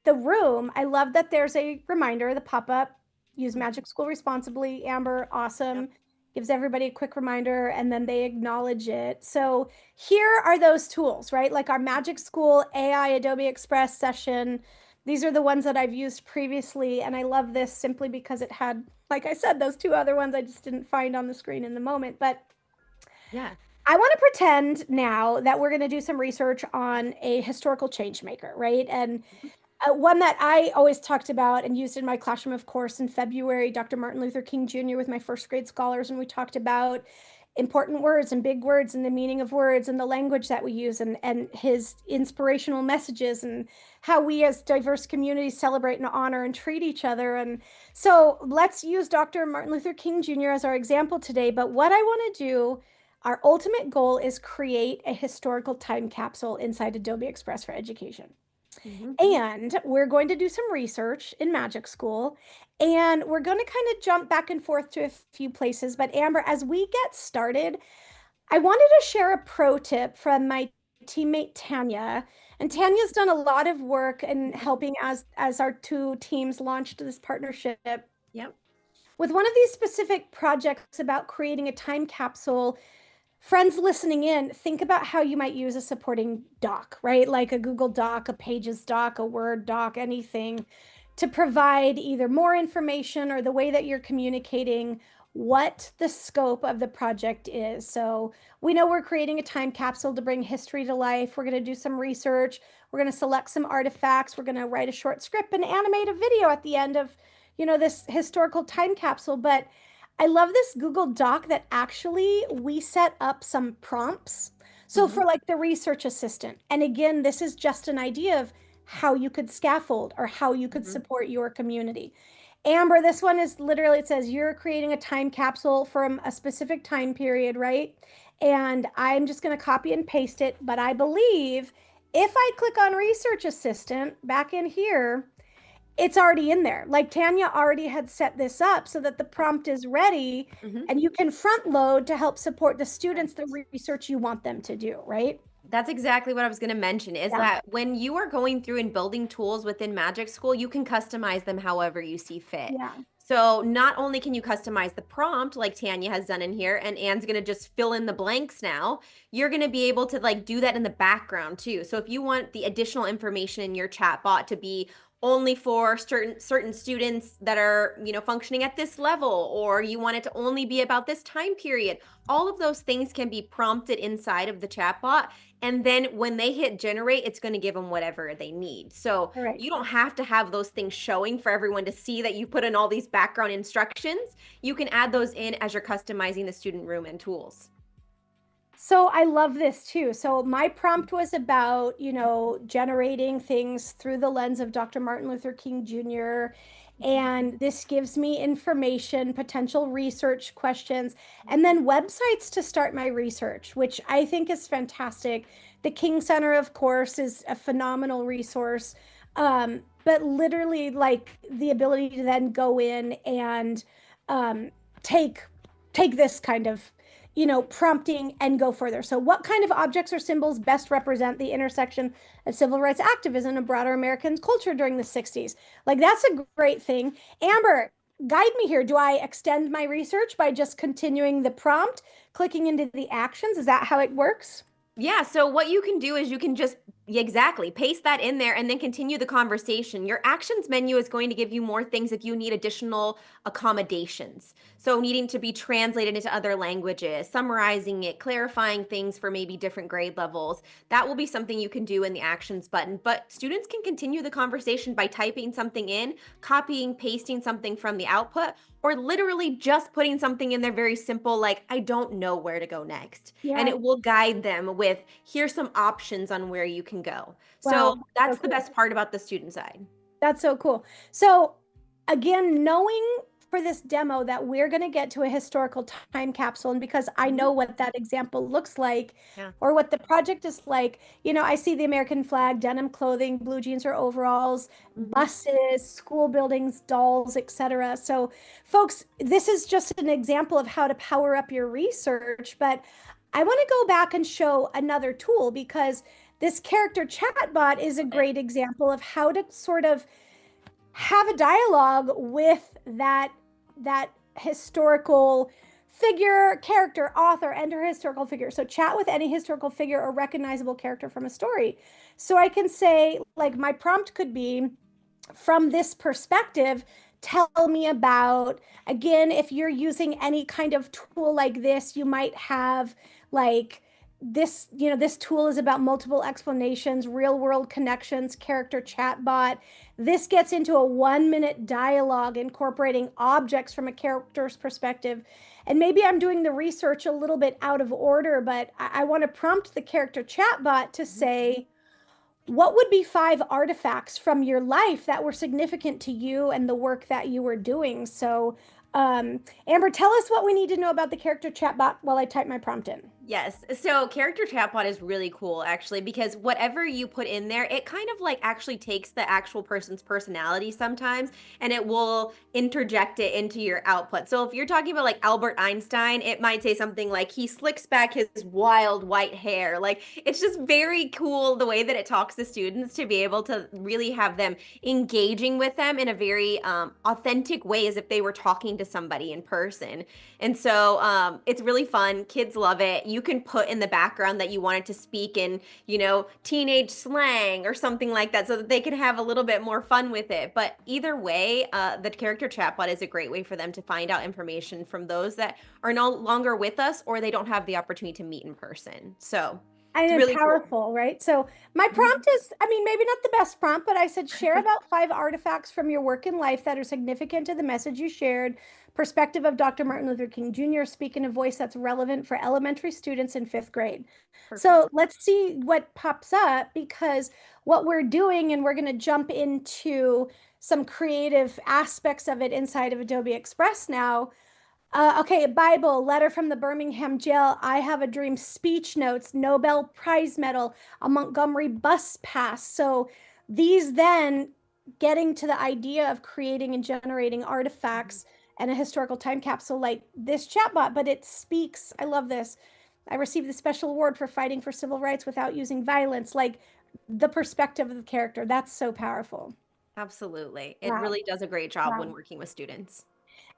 [SPEAKER 1] the room, I love that there's a reminder, the pop-up, use Magic School responsibly. Amber,
[SPEAKER 2] Yep.
[SPEAKER 1] awesome. Gives everybody a quick reminder and then they acknowledge it. So here are those tools, right? Like our Magic School AI Adobe Express session. These are the ones that I've used previously. And I love this simply because it had, like I said, those two other ones I just didn't find on the screen in the moment. But
[SPEAKER 2] Yeah.
[SPEAKER 1] I want to pretend now that we're going to do some research on a historical change maker, right? And one that I always talked about and used in my classroom, of course, in February, Dr. Martin Luther King Jr. with my first grade scholars, and we talked about important words and big words and the meaning of words and the language that we use and his inspirational messages and how we as diverse communities celebrate and honor and treat each other. And so let's use Dr. Martin Luther King Jr. as our example today. But what I want to do, our ultimate goal is create a historical time capsule inside Adobe Express for Education.
[SPEAKER 2] Mhm.
[SPEAKER 1] And we're going to do some research in Magic School, and we're going to kind of jump back and forth to a few places. But Amber, as we get started, I wanted to share a pro tip from my teammate Tanya. And Tanya's done a lot of work in helping as our two teams launched this partnership
[SPEAKER 2] Yep.
[SPEAKER 1] with one of these specific projects about creating a time capsule. Friends listening in, think about how you might use a supporting doc, right? Like a Google Doc, a Pages doc, a Word doc, anything to provide either more information or the way that you're communicating what the scope of the project is. So we know we're creating a time capsule to bring history to life. We're going to do some research. We're going to select some artifacts. We're going to write a short script and animate a video at the end of, this historical time capsule. But I love this Google Doc that actually we set up some prompts. So
[SPEAKER 2] Mhm.
[SPEAKER 1] for like the research assistant, and again, this is just an idea of how you could scaffold or how you could
[SPEAKER 2] Mhm.
[SPEAKER 1] support your community. Amber, this one is literally, it says you're creating a time capsule from a specific time period, right? And I'm just going to copy and paste it. But I believe if I click on research assistant back in here, it's already in there. Like Tanya already had set this up so that the prompt is ready
[SPEAKER 2] Mhm.
[SPEAKER 1] and you can front load to help support the students, the
[SPEAKER 2] Yes.
[SPEAKER 1] research you want them to do, right?
[SPEAKER 2] That's exactly what I was going to mention is
[SPEAKER 1] Yeah.
[SPEAKER 2] that when you are going through and building tools within Magic School, you can customize them however you see fit.
[SPEAKER 1] Yeah.
[SPEAKER 2] So not only can you customize the prompt like Tanya has done in here, and Anne's going to just fill in the blanks now, you're going to be able to like do that in the background too. So if you want the additional information in your chatbot to be only for certain students that are, functioning at this level, or you want it to only be about this time period, all of those things can be prompted inside of the chatbot, and then when they hit generate, it's going to give them whatever they need. So
[SPEAKER 1] All right.
[SPEAKER 2] you don't have to have those things showing for everyone to see that you put in all these background instructions. You can add those in as you're customizing the student room and tools.
[SPEAKER 1] So I love this too. So my prompt was about, generating things through the lens of Dr. Martin Luther King Jr. And this gives me information, potential research questions, and then websites to start my research, which I think is fantastic. The King Center, of course, is a phenomenal resource. But literally, like the ability to then go in and um, take take this kind of prompting and go further. So, what kind of objects or symbols best represent the intersection of civil rights activism and broader American culture during the 60s? Like, that's a great thing. Amber, guide me here. Do I extend my research by just continuing the prompt, clicking into the actions? Is that how it works?
[SPEAKER 2] Yeah, so what you can do is you can just exactly paste that in there and then continue the conversation. Your actions menu is going to give you more things if you need additional accommodations. So, needing to be translated into other languages, summarizing it, clarifying things for maybe different grade levels. That will be something you can do in the actions button. But students can continue the conversation by typing something in, copying, pasting something from the output, or literally just putting something in there very simple, like, I don't know where to go next. And
[SPEAKER 1] Yeah.
[SPEAKER 2] it will guide them with, here's some options on where you can go. So
[SPEAKER 1] Wow. So
[SPEAKER 2] that's the
[SPEAKER 1] cool.
[SPEAKER 2] best part about the student side.
[SPEAKER 1] That's so cool. So, again, knowing for this demo that we're going to get to a historical time capsule, and because I
[SPEAKER 2] Mhm.
[SPEAKER 1] know what that example looks like
[SPEAKER 2] Yeah.
[SPEAKER 1] or what the project is like, I see the American flag, denim clothing, blue jeans or overalls,
[SPEAKER 2] Mhm.
[SPEAKER 1] buses, school buildings, dolls, etc. So, folks, this is just an example of how to power up your research, but I want to go back and show another tool because this character chatbot is a
[SPEAKER 2] Love it.
[SPEAKER 1] great example of how to sort of have a dialogue with that historical figure, character, author, and her historical figure. So chat with any historical figure or recognizable character from a story. So I can say, like, my prompt could be, from this perspective, tell me about, again, if you're using any kind of tool like this, you might have like this tool is about multiple explanations, real world connections, character chatbot. This gets into a 1 minute dialogue incorporating objects from a character's perspective. And maybe I'm doing the research a little bit out of order, but I want to prompt the character chatbot to
[SPEAKER 2] Mhm.
[SPEAKER 1] say, what would be 5 artifacts from your life that were significant to you and the work that you were doing? So, Amber, tell us what we need to know about the character chatbot while I type my prompt in.
[SPEAKER 2] Yes. So character chatbot is really cool actually because whatever you put in there, it kind of like actually takes the actual person's personality sometimes and it will interject it into your output. So if you're talking about like Albert Einstein, it might say something like he slicks back his wild white hair. Like it's just very cool the way that it talks to students to be able to really have them engaging with them in a very authentic way as if they were talking to somebody in person. And so it's really fun. Kids love it. You can put in the background that you wanted to speak in, teenage slang or something like that so that they can have a little bit more fun with it. But either way, the character chatbot is a great way for them to find out information from those that are no longer with us or they don't have the opportunity to meet in person. So it's
[SPEAKER 1] And
[SPEAKER 2] really cool.
[SPEAKER 1] powerful, right? So my
[SPEAKER 2] Mhm.
[SPEAKER 1] prompt is, I mean, maybe not the best prompt, but I said share about 5 artifacts from your work in life that are significant to the message you shared. Perspective of Dr. Martin Luther King Jr. Speak in a voice that's relevant for elementary students in 5th grade.
[SPEAKER 2] Perfect.
[SPEAKER 1] So let's see what pops up because what we're doing, and we're going to jump into some creative aspects of it inside of Adobe Express now. Okay, Bible, letter from the Birmingham jail, I have a dream, speech notes, Nobel Prize medal, a Montgomery bus pass. So these then getting to the idea of creating and generating
[SPEAKER 2] Mhm.
[SPEAKER 1] artifacts and a historical time capsule like this chatbot, but it speaks. I love this. I received the special award for fighting for civil rights without using violence. Like the perspective of the character. That's so powerful.
[SPEAKER 2] Absolutely. It
[SPEAKER 1] Wow.
[SPEAKER 2] really does a great job when
[SPEAKER 1] Wow.
[SPEAKER 2] working with students.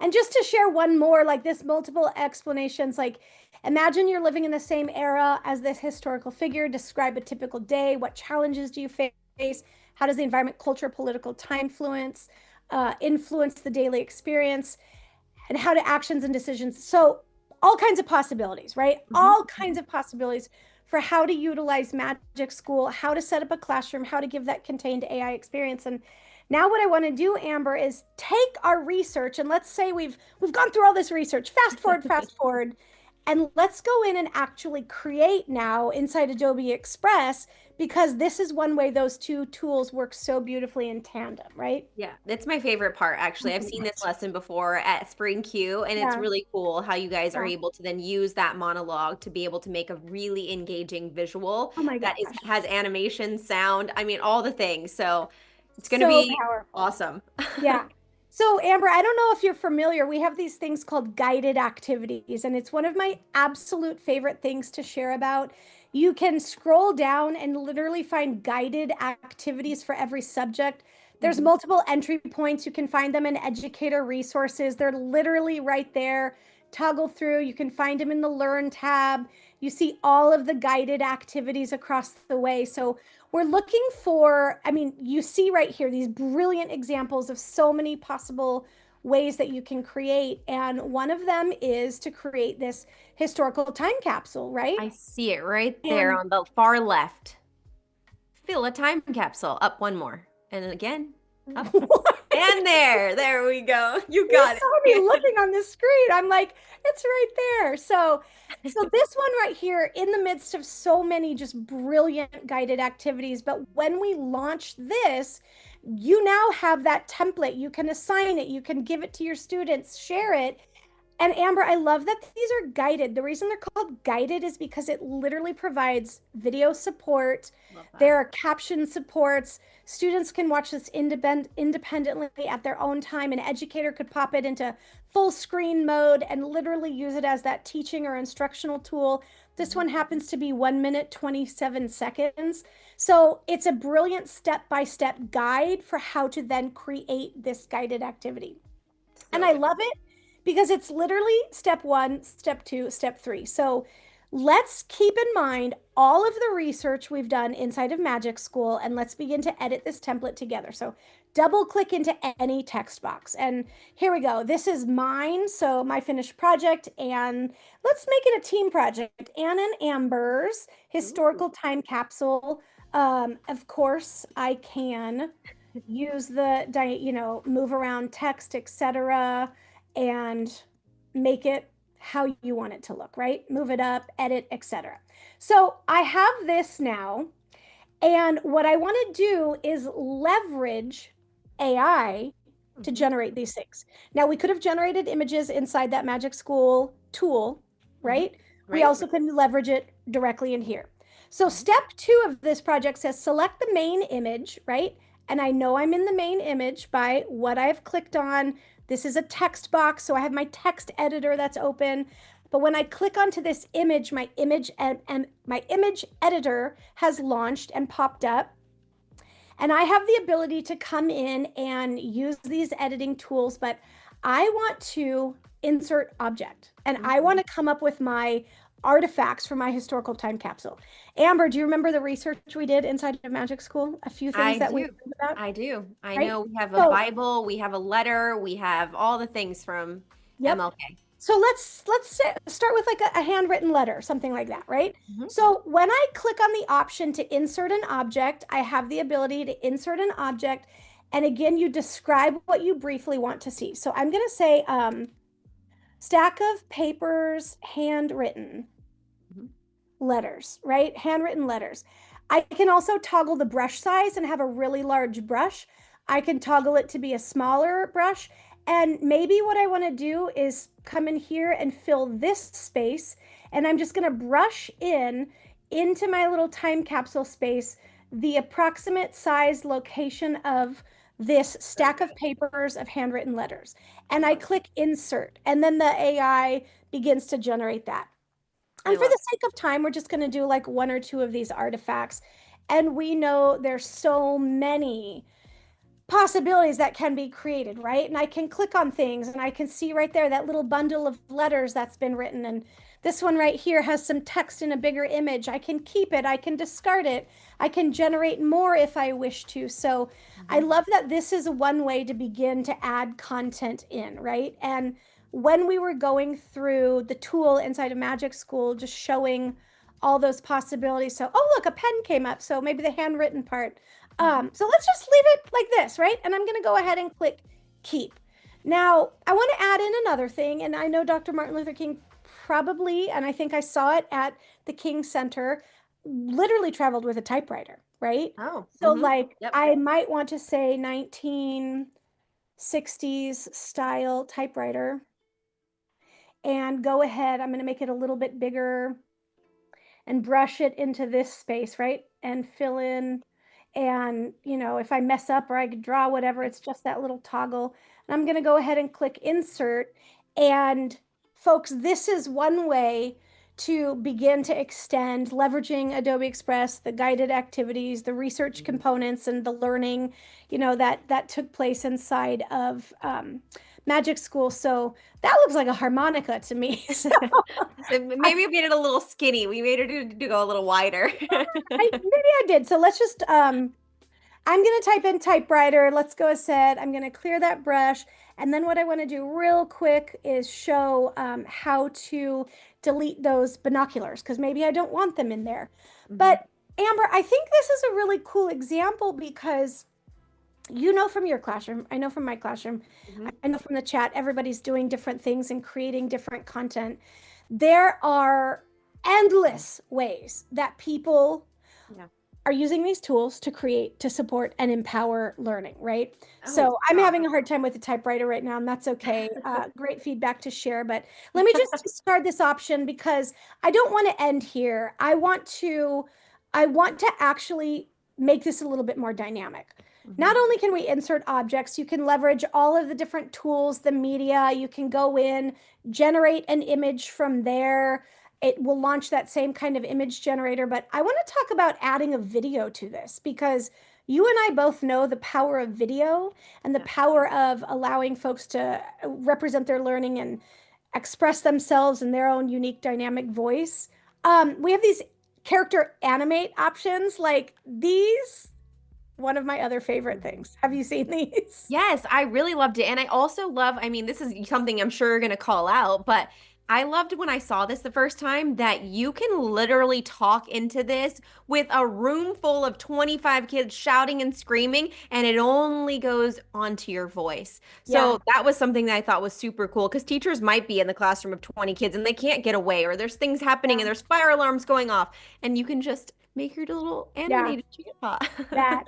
[SPEAKER 1] And just to share one more, like this multiple explanations, like imagine you're living in the same era as this historical figure, describe a typical day, what challenges do you face, how does the environment, culture, political time influence the daily experience, and how do actions and decisions. So all kinds of possibilities, right?
[SPEAKER 2] Mhm.
[SPEAKER 1] All kinds of possibilities for how to utilize Magic School, how to set up a classroom, how to give that contained AI experience. And now what I want to do, Amber, is take our research and let's say we've gone through all this research, fast forward, and let's go in and actually create now inside Adobe Express because this is one way those two tools work so beautifully in tandem, right?
[SPEAKER 2] Yeah, that's my favorite part, actually. I've seen this lesson before at Spring Q, and it's
[SPEAKER 1] Yeah,
[SPEAKER 2] really cool how you guys are
[SPEAKER 1] yeah.
[SPEAKER 2] able to then use that monologue to be able to make a really engaging visual
[SPEAKER 1] Oh my
[SPEAKER 2] that is
[SPEAKER 1] gosh.
[SPEAKER 2] has animation, sound, I mean, all the things. So it's going to
[SPEAKER 1] So
[SPEAKER 2] be
[SPEAKER 1] powerful.
[SPEAKER 2] awesome.
[SPEAKER 1] Yeah. So, Amber, I don't know if you're familiar. We have these things called guided activities, and it's one of my absolute favorite things to share about. You can scroll down and literally find guided activities for every subject. There's
[SPEAKER 2] Mhm.
[SPEAKER 1] multiple entry points. You can find them in educator resources. They're literally right there. Toggle through. You can find them in the Learn tab. You see all of the guided activities across the way. So, we're looking for, I mean, you see right here these brilliant examples of so many possible ways that you can create. And one of them is to create this historical time capsule, right?
[SPEAKER 2] I see it right there
[SPEAKER 1] And
[SPEAKER 2] on the far left. Fill a time capsule. Up one more. And again, up. And there we go. You
[SPEAKER 1] You
[SPEAKER 2] got
[SPEAKER 1] saw me
[SPEAKER 2] it.
[SPEAKER 1] looking on the screen. I'm like, it's right there. So this one right here, in the midst of so many just brilliant guided activities, but when we launch this, you now have that template. You can assign it, you can give it to your students, share it. And Amber, I love that these are guided. The reason they're called guided is because it literally provides video support.
[SPEAKER 2] Love that.
[SPEAKER 1] There are caption supports. Students can watch this independently at their own time. An educator could pop it into full screen mode and literally use it as that teaching or instructional tool. This
[SPEAKER 2] Mhm.
[SPEAKER 1] one happens to be 1 minute, 27 seconds. So it's a brilliant step-by-step guide for how to then create this guided activity. And
[SPEAKER 2] So
[SPEAKER 1] I
[SPEAKER 2] good.
[SPEAKER 1] love it because it's literally step one, step two, step three. So let's keep in mind all of the research we've done inside of Magic School and let's begin to edit this template together. So double click into any text box. And here we go. This is mine. So my finished project. And let's make it a team project. Anne and Amber's
[SPEAKER 2] Ooh.
[SPEAKER 1] historical time capsule. Of course, I can use move around text, etc., and make it how you want it to look, right? Move it up, edit, etc. So I have this now, and what I want to do is leverage AI to
[SPEAKER 2] Mhm.
[SPEAKER 1] generate these things. Now, we could have generated images inside that Magic School tool,
[SPEAKER 2] Mhm.
[SPEAKER 1] right? We
[SPEAKER 2] Right?
[SPEAKER 1] also can leverage it directly in here. So,
[SPEAKER 2] Mhm.
[SPEAKER 1] step two of this project says select the main image, right? And I know I'm in the main image by what I've clicked on. This is a text box, so I have my text editor that's open. But when I click onto this image, and my image editor has launched and popped up. And I have the ability to come in and use these editing tools, but I want to insert object and I want
[SPEAKER 2] Mhm.
[SPEAKER 1] to come up with my artifacts for my historical time capsule. Amber, do you remember the research we did inside of Magic School? A few things
[SPEAKER 2] I
[SPEAKER 1] that we
[SPEAKER 2] do.
[SPEAKER 1] learned about,
[SPEAKER 2] I do. I
[SPEAKER 1] right?
[SPEAKER 2] know we have a
[SPEAKER 1] So,
[SPEAKER 2] Bible, we have a letter, we have all the things from
[SPEAKER 1] yep.
[SPEAKER 2] MLK.
[SPEAKER 1] So start with like a handwritten letter, something like that, right?
[SPEAKER 2] Mhm.
[SPEAKER 1] So when I click on the option to insert an object, I have the ability to insert an object. And again, you describe what you briefly want to see. So I'm going to say stack of papers, handwritten
[SPEAKER 2] Mhm.
[SPEAKER 1] letters, right? Handwritten letters. I can also toggle the brush size and have a really large brush. I can toggle it to be a smaller brush. And maybe what I want to do is come in here and fill this space. And I'm just going to brush into my little time capsule space the approximate size location of this
[SPEAKER 2] So
[SPEAKER 1] stack of
[SPEAKER 2] good.
[SPEAKER 1] papers of handwritten letters.
[SPEAKER 2] I
[SPEAKER 1] And I
[SPEAKER 2] love it.
[SPEAKER 1] click insert, and then the AI begins to generate that.
[SPEAKER 2] I
[SPEAKER 1] And for
[SPEAKER 2] love
[SPEAKER 1] the sake of time, we're just going to do like one or two of these artifacts. And we know there's so many possibilities that can be created, right? And I can click on things and I can see right there that little bundle of letters that's been written. And this one right here has some text in a bigger image. I can keep it, I can discard it, I can generate more if I wish to. So
[SPEAKER 2] it.
[SPEAKER 1] I
[SPEAKER 2] Mhm.
[SPEAKER 1] love that this is one way to begin to add content in, right? And when we were going through the tool inside of Magic School, just showing all those possibilities. So, oh, look, a pen came up. So maybe the handwritten part.
[SPEAKER 2] Mhm.
[SPEAKER 1] So let's just leave it like this, right? And I'm going to go ahead and click keep. Now, I want to add in another thing, and I know Dr. Martin Luther King probably, and I think I saw it at the King Center, literally traveled with a typewriter, right?
[SPEAKER 2] Oh.
[SPEAKER 1] So,
[SPEAKER 2] Mhm.
[SPEAKER 1] like,
[SPEAKER 2] Yep.
[SPEAKER 1] I might want to say 1960s style typewriter and go ahead. I'm going to make it a little bit bigger and brush it into this space, right? And fill in. And, if I mess up or I could draw whatever, it's just that little toggle. And I'm going to go ahead and click insert. And folks, this is one way to begin to extend leveraging Adobe Express, the guided activities, the research
[SPEAKER 2] Mhm.
[SPEAKER 1] components, and the learning, that took place inside of Magic School. So that looks like a harmonica to me. So
[SPEAKER 2] So
[SPEAKER 1] I,
[SPEAKER 2] maybe we made it a little skinny. We made it to go a little wider.
[SPEAKER 1] maybe I did. So let's just I'm going to type in typewriter. Let's go ahead. I'm going to clear that brush. And then what I want to do real quick is show how to delete those binoculars because maybe I don't want them in there.
[SPEAKER 2] Mhm.
[SPEAKER 1] But Amber, I think this is a really cool example because You know from your classroom, I know from my classroom,
[SPEAKER 2] Hmm.
[SPEAKER 1] I know from the chat, everybody's doing different things and creating different content. There are endless ways that people
[SPEAKER 2] Yeah.
[SPEAKER 1] are using these tools to create, to support, and empower learning, right?
[SPEAKER 2] Oh,
[SPEAKER 1] So I'm
[SPEAKER 2] yeah.
[SPEAKER 1] having a hard time with the typewriter right now, and that's okay. Great feedback to share, but let me just discard this option because I don't want to end here. I want to actually make this a little bit more dynamic. Not
[SPEAKER 2] Hmm.
[SPEAKER 1] only can we insert objects, you can leverage all of the different tools, the media, you can go in, generate an image from there. It will launch that same kind of image generator. But I want to talk about adding a video to this because you and I both know the power of video and the
[SPEAKER 2] Yeah.
[SPEAKER 1] power of allowing folks to represent their learning and express themselves in their own unique dynamic voice. We have these character animate options like these, one of my other favorite
[SPEAKER 2] Mhm.
[SPEAKER 1] things. Have you seen these?
[SPEAKER 2] Yes, I really loved it. And I also love, I mean, this is something I'm sure you're going to call out, but I loved when I saw this the first time that you can literally talk into this with a room full of 25 kids shouting and screaming, and it only goes onto your voice.
[SPEAKER 1] Yeah,
[SPEAKER 2] So that was something that I thought was super cool because teachers might be in the classroom of 20 kids and they can't get away, or there's things happening
[SPEAKER 1] yeah,
[SPEAKER 2] and there's fire alarms going off, and you can just make your little
[SPEAKER 1] yeah.
[SPEAKER 2] animated chatbot.
[SPEAKER 1] That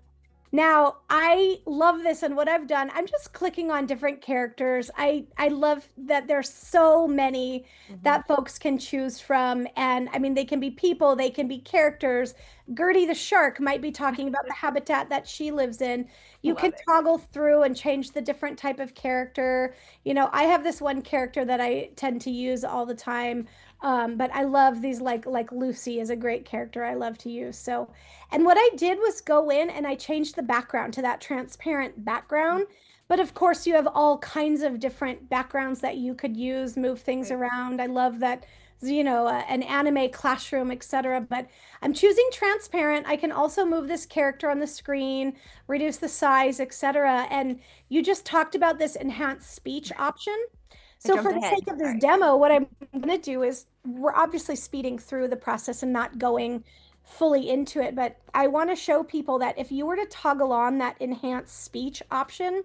[SPEAKER 1] Now, I love this and what I've done, I'm just clicking on different characters. I love that there's so many
[SPEAKER 2] Mhm.
[SPEAKER 1] that folks can choose from. And I mean, they can be people, they can be characters. Gertie the shark might be talking about the habitat that she lives in. You can
[SPEAKER 2] Love it.
[SPEAKER 1] toggle through and change the different type of character. You know, I have this one character that I tend to use all the time. But I love these like Lucy is a great character I love to use. So and what I did was go in and I changed the background to that transparent background. But of course, you have all kinds of different backgrounds that you could use, move things
[SPEAKER 2] Right.
[SPEAKER 1] around. I love that, an anime classroom, etc. But I'm choosing transparent. I can also move this character on the screen, reduce the size, etc. And you just talked about this enhanced speech option.
[SPEAKER 2] I
[SPEAKER 1] So
[SPEAKER 2] jumped
[SPEAKER 1] for the
[SPEAKER 2] ahead.
[SPEAKER 1] sake of this
[SPEAKER 2] Sorry.
[SPEAKER 1] demo, what I'm going to do is we're obviously speeding through the process and not going fully into it, but I want to show people that if you were to toggle on that enhanced speech option,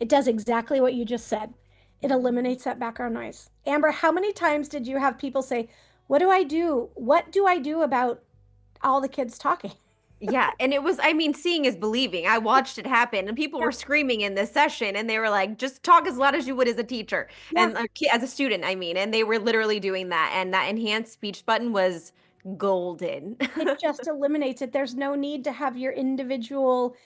[SPEAKER 1] it does exactly what you just said. It
[SPEAKER 2] Mhm.
[SPEAKER 1] eliminates that background noise. Amber, how many times did you have people say, "What do I do? What do I do about all the kids talking?"
[SPEAKER 2] Yeah, and it was, I mean, seeing is believing. I watched it happen, and people
[SPEAKER 1] Yeah,
[SPEAKER 2] were screaming in this session, and they were like, "Just talk as loud as you would as a teacher
[SPEAKER 1] yeah.
[SPEAKER 2] and as a student." I mean, and they were literally doing that, and that enhanced speech button was golden.
[SPEAKER 1] It just eliminates it. There's no need to have your individual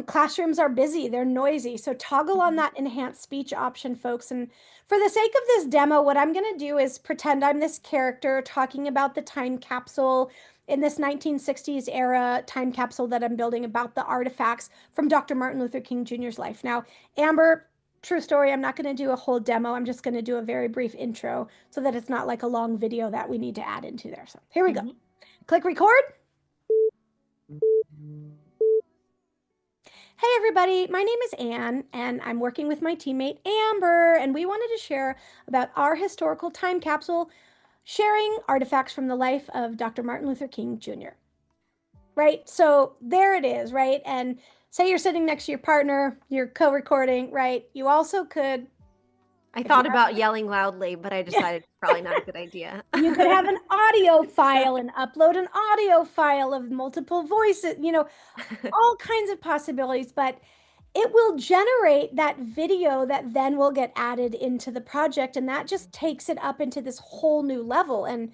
[SPEAKER 1] classrooms are busy, they're noisy. So toggle on
[SPEAKER 2] Mhm.
[SPEAKER 1] that enhanced speech option, folks. And for the sake of this demo, what I'm going to do is pretend I'm this character talking about the time capsule in this 1960s era time capsule that I'm building about the artifacts from Dr. Martin Luther King Jr.'s life. Now, Amber, true story, I'm not going to do a whole demo. I'm just going to do a very brief intro so that it's not like a long video that we need to add into there. So here we go.
[SPEAKER 2] Mhm.
[SPEAKER 1] Click record. Hey, everybody. My name is Anne, and I'm working with my teammate Amber, and we wanted to share about our historical time capsule sharing artifacts from the life of Dr. Martin Luther King Jr. Right? So there it is, right? And say you're sitting next to your partner, you're co recording, right? You also could,
[SPEAKER 2] I
[SPEAKER 1] if you
[SPEAKER 2] thought about yelling loudly, but I
[SPEAKER 1] have,
[SPEAKER 2] decided it's probably not a good idea.
[SPEAKER 1] you could have an audio file and upload an audio file of multiple voices, all kinds of possibilities, but it will generate that video that then will get added into the project, and that just takes it up into this whole new level. And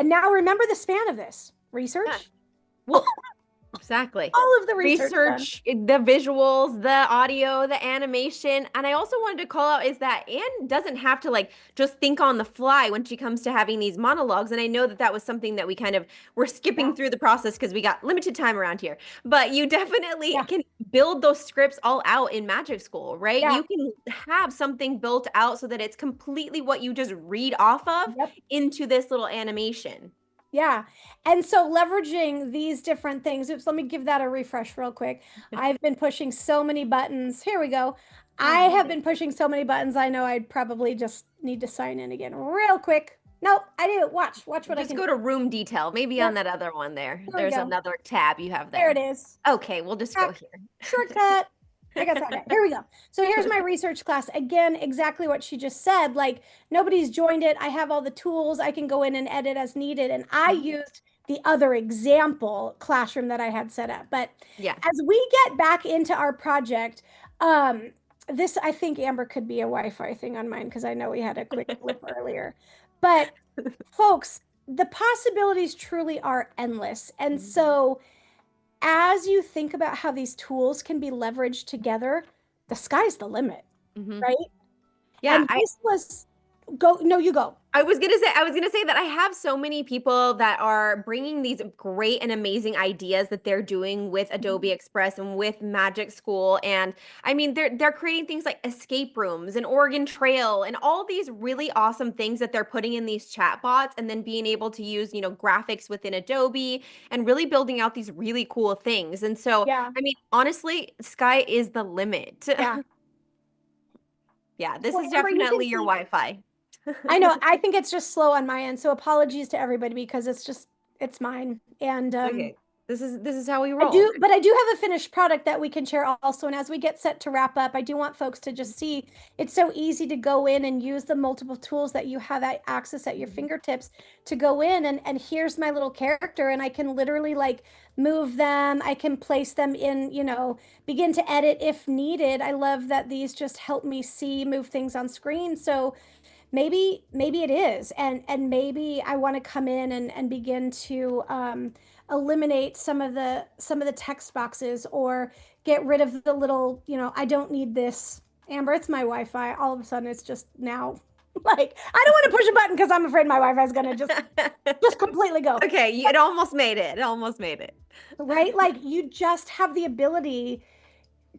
[SPEAKER 1] now remember the span of this
[SPEAKER 2] Yeah.
[SPEAKER 1] research,
[SPEAKER 2] Well, exactly.
[SPEAKER 1] all of the research done.
[SPEAKER 2] Research, the visuals, the audio, the animation. And I also wanted to call out is that Anne doesn't have to like just think on the fly when she comes to having these monologues. And I know that that was something that we kind of were
[SPEAKER 1] Yeah,
[SPEAKER 2] skipping through the process because we got limited time around here. But you definitely
[SPEAKER 1] yeah,
[SPEAKER 2] can build those scripts all out in Magic School, right?
[SPEAKER 1] yeah,
[SPEAKER 2] You can have something built out so that it's completely what you just read off of
[SPEAKER 1] yep.
[SPEAKER 2] into this little animation.
[SPEAKER 1] Yeah. And so leveraging these different things, oops, let me give that a refresh real quick. I've been pushing so many buttons. Here we go.
[SPEAKER 2] I
[SPEAKER 1] I
[SPEAKER 2] love
[SPEAKER 1] have
[SPEAKER 2] it.
[SPEAKER 1] been pushing so many buttons. I know I'd probably just need to sign in again real quick. Nope, I do. Watch what I
[SPEAKER 2] Just
[SPEAKER 1] can
[SPEAKER 2] go
[SPEAKER 1] do.
[SPEAKER 2] to room detail, maybe on
[SPEAKER 1] Yep,
[SPEAKER 2] that other one there.
[SPEAKER 1] there we
[SPEAKER 2] There's
[SPEAKER 1] go.
[SPEAKER 2] another tab you have
[SPEAKER 1] There it
[SPEAKER 2] there.
[SPEAKER 1] is.
[SPEAKER 2] Okay, we'll just go
[SPEAKER 1] Hack, shortcut. I guess I got it. Here we go. So here's my research class. Again, exactly what she just said. Like nobody's joined it. I have all the tools. I can go in and edit as needed. And I
[SPEAKER 2] here.
[SPEAKER 1] used the other example classroom that I had set up. But
[SPEAKER 2] Yeah.
[SPEAKER 1] as we get back into our project, this I think Amber could be a Wi-Fi thing on mine because I know we had a quick blip earlier. But folks, the possibilities truly are endless. And so as you think about how these tools can be leveraged together, the sky's the limit,
[SPEAKER 2] Hmm.
[SPEAKER 1] right?
[SPEAKER 2] Yeah,
[SPEAKER 1] And this was go, no, you go.
[SPEAKER 2] I was gonna say that I have so many people that are bringing these great and amazing ideas that they're doing with Adobe Express and with Magic School, and I mean they're creating things like escape rooms and Oregon Trail and all these really awesome things that they're putting in these chatbots, and then being able to use graphics within Adobe and really building out these really cool things. And so,
[SPEAKER 1] Yeah,
[SPEAKER 2] I mean, honestly, sky is the limit.
[SPEAKER 1] yeah.
[SPEAKER 2] Yeah, this
[SPEAKER 1] Well,
[SPEAKER 2] is
[SPEAKER 1] Amber, you can
[SPEAKER 2] definitely your
[SPEAKER 1] see,
[SPEAKER 2] Wi-Fi.
[SPEAKER 1] I know, I think it's just slow on my end. So apologies to everybody because it's mine. And
[SPEAKER 2] It's okay. This is how we
[SPEAKER 1] I
[SPEAKER 2] roll.
[SPEAKER 1] do, but I do have a finished product that we can share also. And as we get set to wrap up, I do want folks to just see it's so easy to go in and use the multiple tools that you have at access at your
[SPEAKER 2] Mhm.
[SPEAKER 1] fingertips to go in and here's my little character and I can literally like move them. I can place them in, begin to edit if needed. I love that these just help me see, move things on screen. So maybe it is and maybe I want to come in and begin to eliminate some of the text boxes or get rid of the little I don't need this. Amber, it's my Wi-Fi. All of a sudden it's just now like I don't want to push a button because I'm afraid my Wi-Fi is going to just completely go.
[SPEAKER 2] Okay, it almost made it. It almost made it.
[SPEAKER 1] Right, like you just have the ability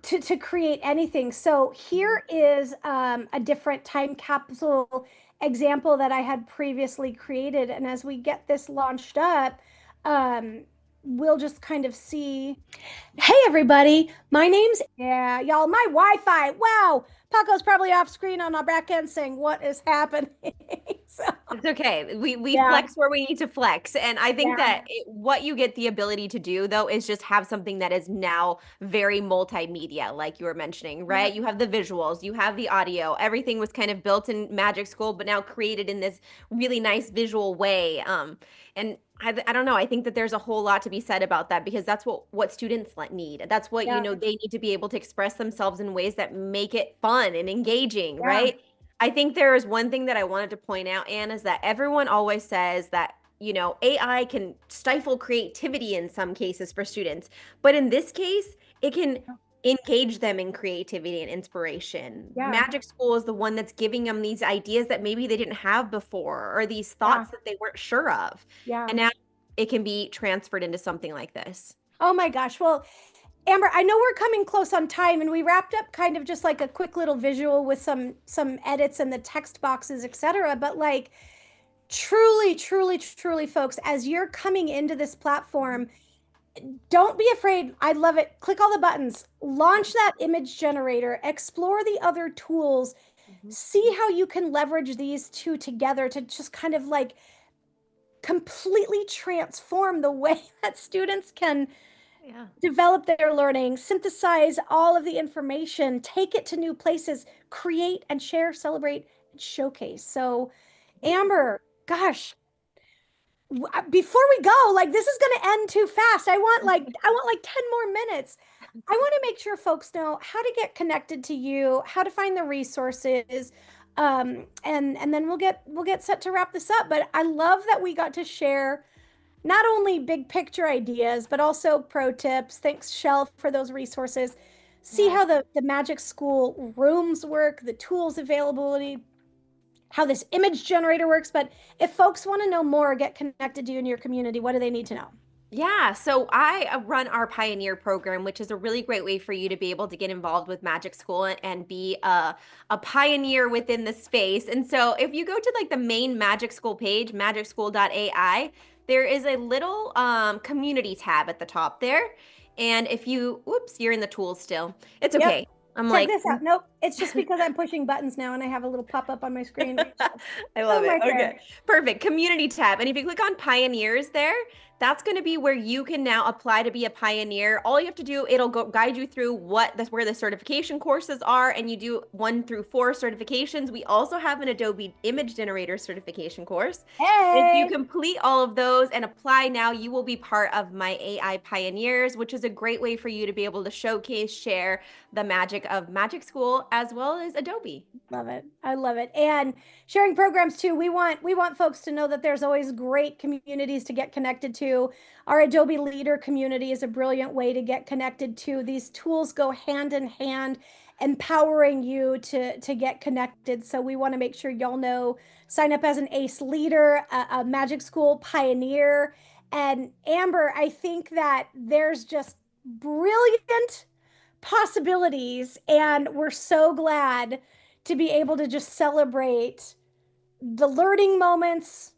[SPEAKER 1] to create anything. So
[SPEAKER 2] Mhm.
[SPEAKER 1] here is a different time capsule example that I had previously created. And as we get this launched up, we'll just kind of see. Hey, everybody. My name's, yeah, y'all, my Wi-Fi. Wow. Paco's probably off screen on our back end saying, what is happening? So,
[SPEAKER 2] It's okay. We
[SPEAKER 1] yeah,
[SPEAKER 2] flex where we need to flex. And I think
[SPEAKER 1] yeah,
[SPEAKER 2] that what you get the ability to do though is just have something that is now very multimedia, like you were mentioning,
[SPEAKER 1] yeah,
[SPEAKER 2] right? You have the visuals, you have the audio. Everything was kind of built in Magic School, but now created in this really nice visual way. And I don't know. I think that there's a whole lot to be said about that because that's what students need. That's what,
[SPEAKER 1] yeah,
[SPEAKER 2] they need to be able to express themselves in ways that make it fun and engaging,
[SPEAKER 1] yeah,
[SPEAKER 2] right? I think there is one thing that I wanted to point out, Anne, is that everyone always says that, AI can stifle creativity in some cases for students. But in this case, it can engage them in creativity and inspiration.
[SPEAKER 1] yeah,
[SPEAKER 2] Magic School is the one that's giving them these ideas that maybe they didn't have before or these
[SPEAKER 1] yeah,
[SPEAKER 2] thoughts that they weren't sure of.
[SPEAKER 1] yeah.
[SPEAKER 2] And now it can be transferred into something like this.
[SPEAKER 1] Oh my gosh. Well, Amber, I know we're coming close on time and we wrapped up kind of just like a quick little visual with some edits and the text boxes, etc. But like truly, truly, truly, folks, as you're coming into this
[SPEAKER 2] Mhm.
[SPEAKER 1] platform, don't be afraid. I love it. Click all the buttons,
[SPEAKER 2] Yeah.
[SPEAKER 1] launch that image generator, explore the other tools,
[SPEAKER 2] Mhm.
[SPEAKER 1] see how you can leverage these two together to just kind of like completely transform the way that students can
[SPEAKER 2] Yeah.
[SPEAKER 1] develop their learning, synthesize all of the information, take it to new places, create and share, celebrate, and showcase. So,
[SPEAKER 2] Yeah.
[SPEAKER 1] Amber, gosh, before we go, like this is going to end too fast. I want like 10 more minutes. I want to make sure folks know how to get connected to you, how to find the resources. And then we'll get set to wrap this up. But I love that we got to share not only big picture ideas, but also pro tips. Thanks, Shell, for those resources. See
[SPEAKER 2] Yes.
[SPEAKER 1] how the Magic School rooms work, the tools availability, how this image generator works. But if folks want to know more, get connected to you in your community, what do they need to know?
[SPEAKER 2] Yeah, so I run our Pioneer program, which is a really great way for you to be able to get involved with Magic School and be a pioneer within the space. And so if you go to like the main Magic School page, magicschool.ai, there is a little community tab at the top there. And if you, whoops, you're in the tools still. It's
[SPEAKER 1] Yep.
[SPEAKER 2] okay. I'm
[SPEAKER 1] Check
[SPEAKER 2] like
[SPEAKER 1] this out. Nope. It's just because I'm pushing buttons now and I have a little pop-up on my screen.
[SPEAKER 2] I love
[SPEAKER 1] Oh,
[SPEAKER 2] it.
[SPEAKER 1] my
[SPEAKER 2] Okay,
[SPEAKER 1] hair.
[SPEAKER 2] perfect. Community tab. And if you click on pioneers there, that's going to be where you can now apply to be a pioneer. All you have to do, it'll go guide you through where the certification courses are, and you do 1 through 4 certifications. We also have an Adobe image generator certification course. And if you
[SPEAKER 1] Hey,
[SPEAKER 2] complete all of those and apply now, you will be part of my AI pioneers, which is a great way for you to be able to showcase, share the magic of Magic School as well as Adobe.
[SPEAKER 1] love it. I love it. And sharing programs too. We want folks to know that there's always great communities to get connected to. Our Adobe Leader community is a brilliant way to get connected to. These tools go hand in hand, empowering you to get connected. So we want to make sure y'all know, sign up as an ACE leader, a Magic School pioneer. And Amber, I think that there's just brilliant possibilities, and we're so glad to be able to just celebrate the learning moments,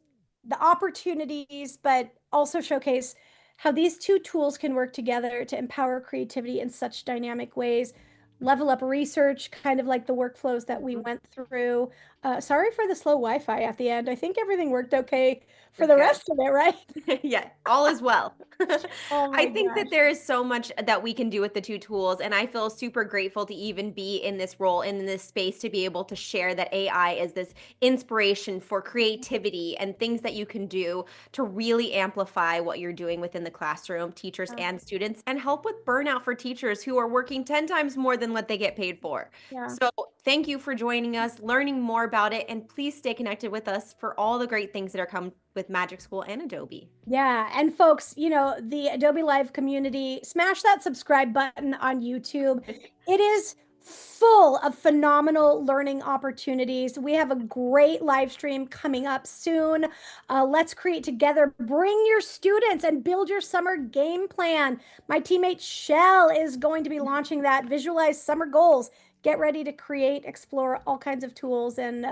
[SPEAKER 1] the opportunities, but also showcase how these two tools can work together to empower creativity in such dynamic ways. Level up research, kind of like the workflows that we
[SPEAKER 2] Mhm.
[SPEAKER 1] went through. Sorry for the slow Wi-Fi at the end. I think everything worked okay for
[SPEAKER 2] You're
[SPEAKER 1] the
[SPEAKER 2] good.
[SPEAKER 1] rest of it, right?
[SPEAKER 2] Yeah, all is well.
[SPEAKER 1] Oh
[SPEAKER 2] I
[SPEAKER 1] my
[SPEAKER 2] think that
[SPEAKER 1] gosh.
[SPEAKER 2] there is so much that we can do with the two tools, and I feel super grateful to even be in this role, in this space, to be able to share that AI is this inspiration for creativity and things that you can do to really amplify what you're doing within the classroom, teachers
[SPEAKER 1] Yeah.
[SPEAKER 2] and students, and help with burnout for teachers who are working 10 times more than what they get paid for.
[SPEAKER 1] Yeah.
[SPEAKER 2] So, thank you for joining us, learning more about it, and please stay connected with us for all the great things that are coming with Magic School and Adobe.
[SPEAKER 1] Yeah, and folks, the Adobe Live community, smash that subscribe button on YouTube. It is full of phenomenal learning opportunities. We have a great live stream coming up soon. Let's create together. Bring your students and build your summer game plan. My teammate Shell is going to be launching that. Visualize summer goals. Get ready to create, explore all kinds of tools, and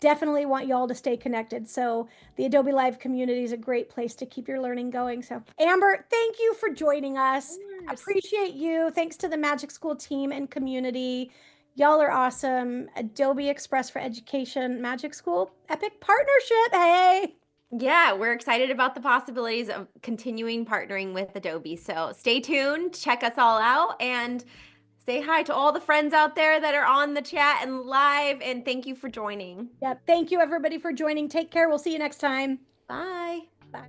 [SPEAKER 1] definitely want y'all to stay connected. So, the Adobe Live community is a great place to keep your learning going. So, Amber, thank you for joining us.
[SPEAKER 2] Course.
[SPEAKER 1] Appreciate you. Thanks to the Magic School team and community. Y'all are awesome. Adobe Express for Education, Magic School, epic partnership. Hey.
[SPEAKER 2] Yeah, we're excited about the possibilities of continuing partnering with Adobe. So stay tuned, check us all out, and say hi to all the friends out there that are on the chat and live. And thank you for joining.
[SPEAKER 1] Yep. Thank you, everybody, for joining. Take care. We'll see you next time.
[SPEAKER 2] Bye.
[SPEAKER 1] Bye.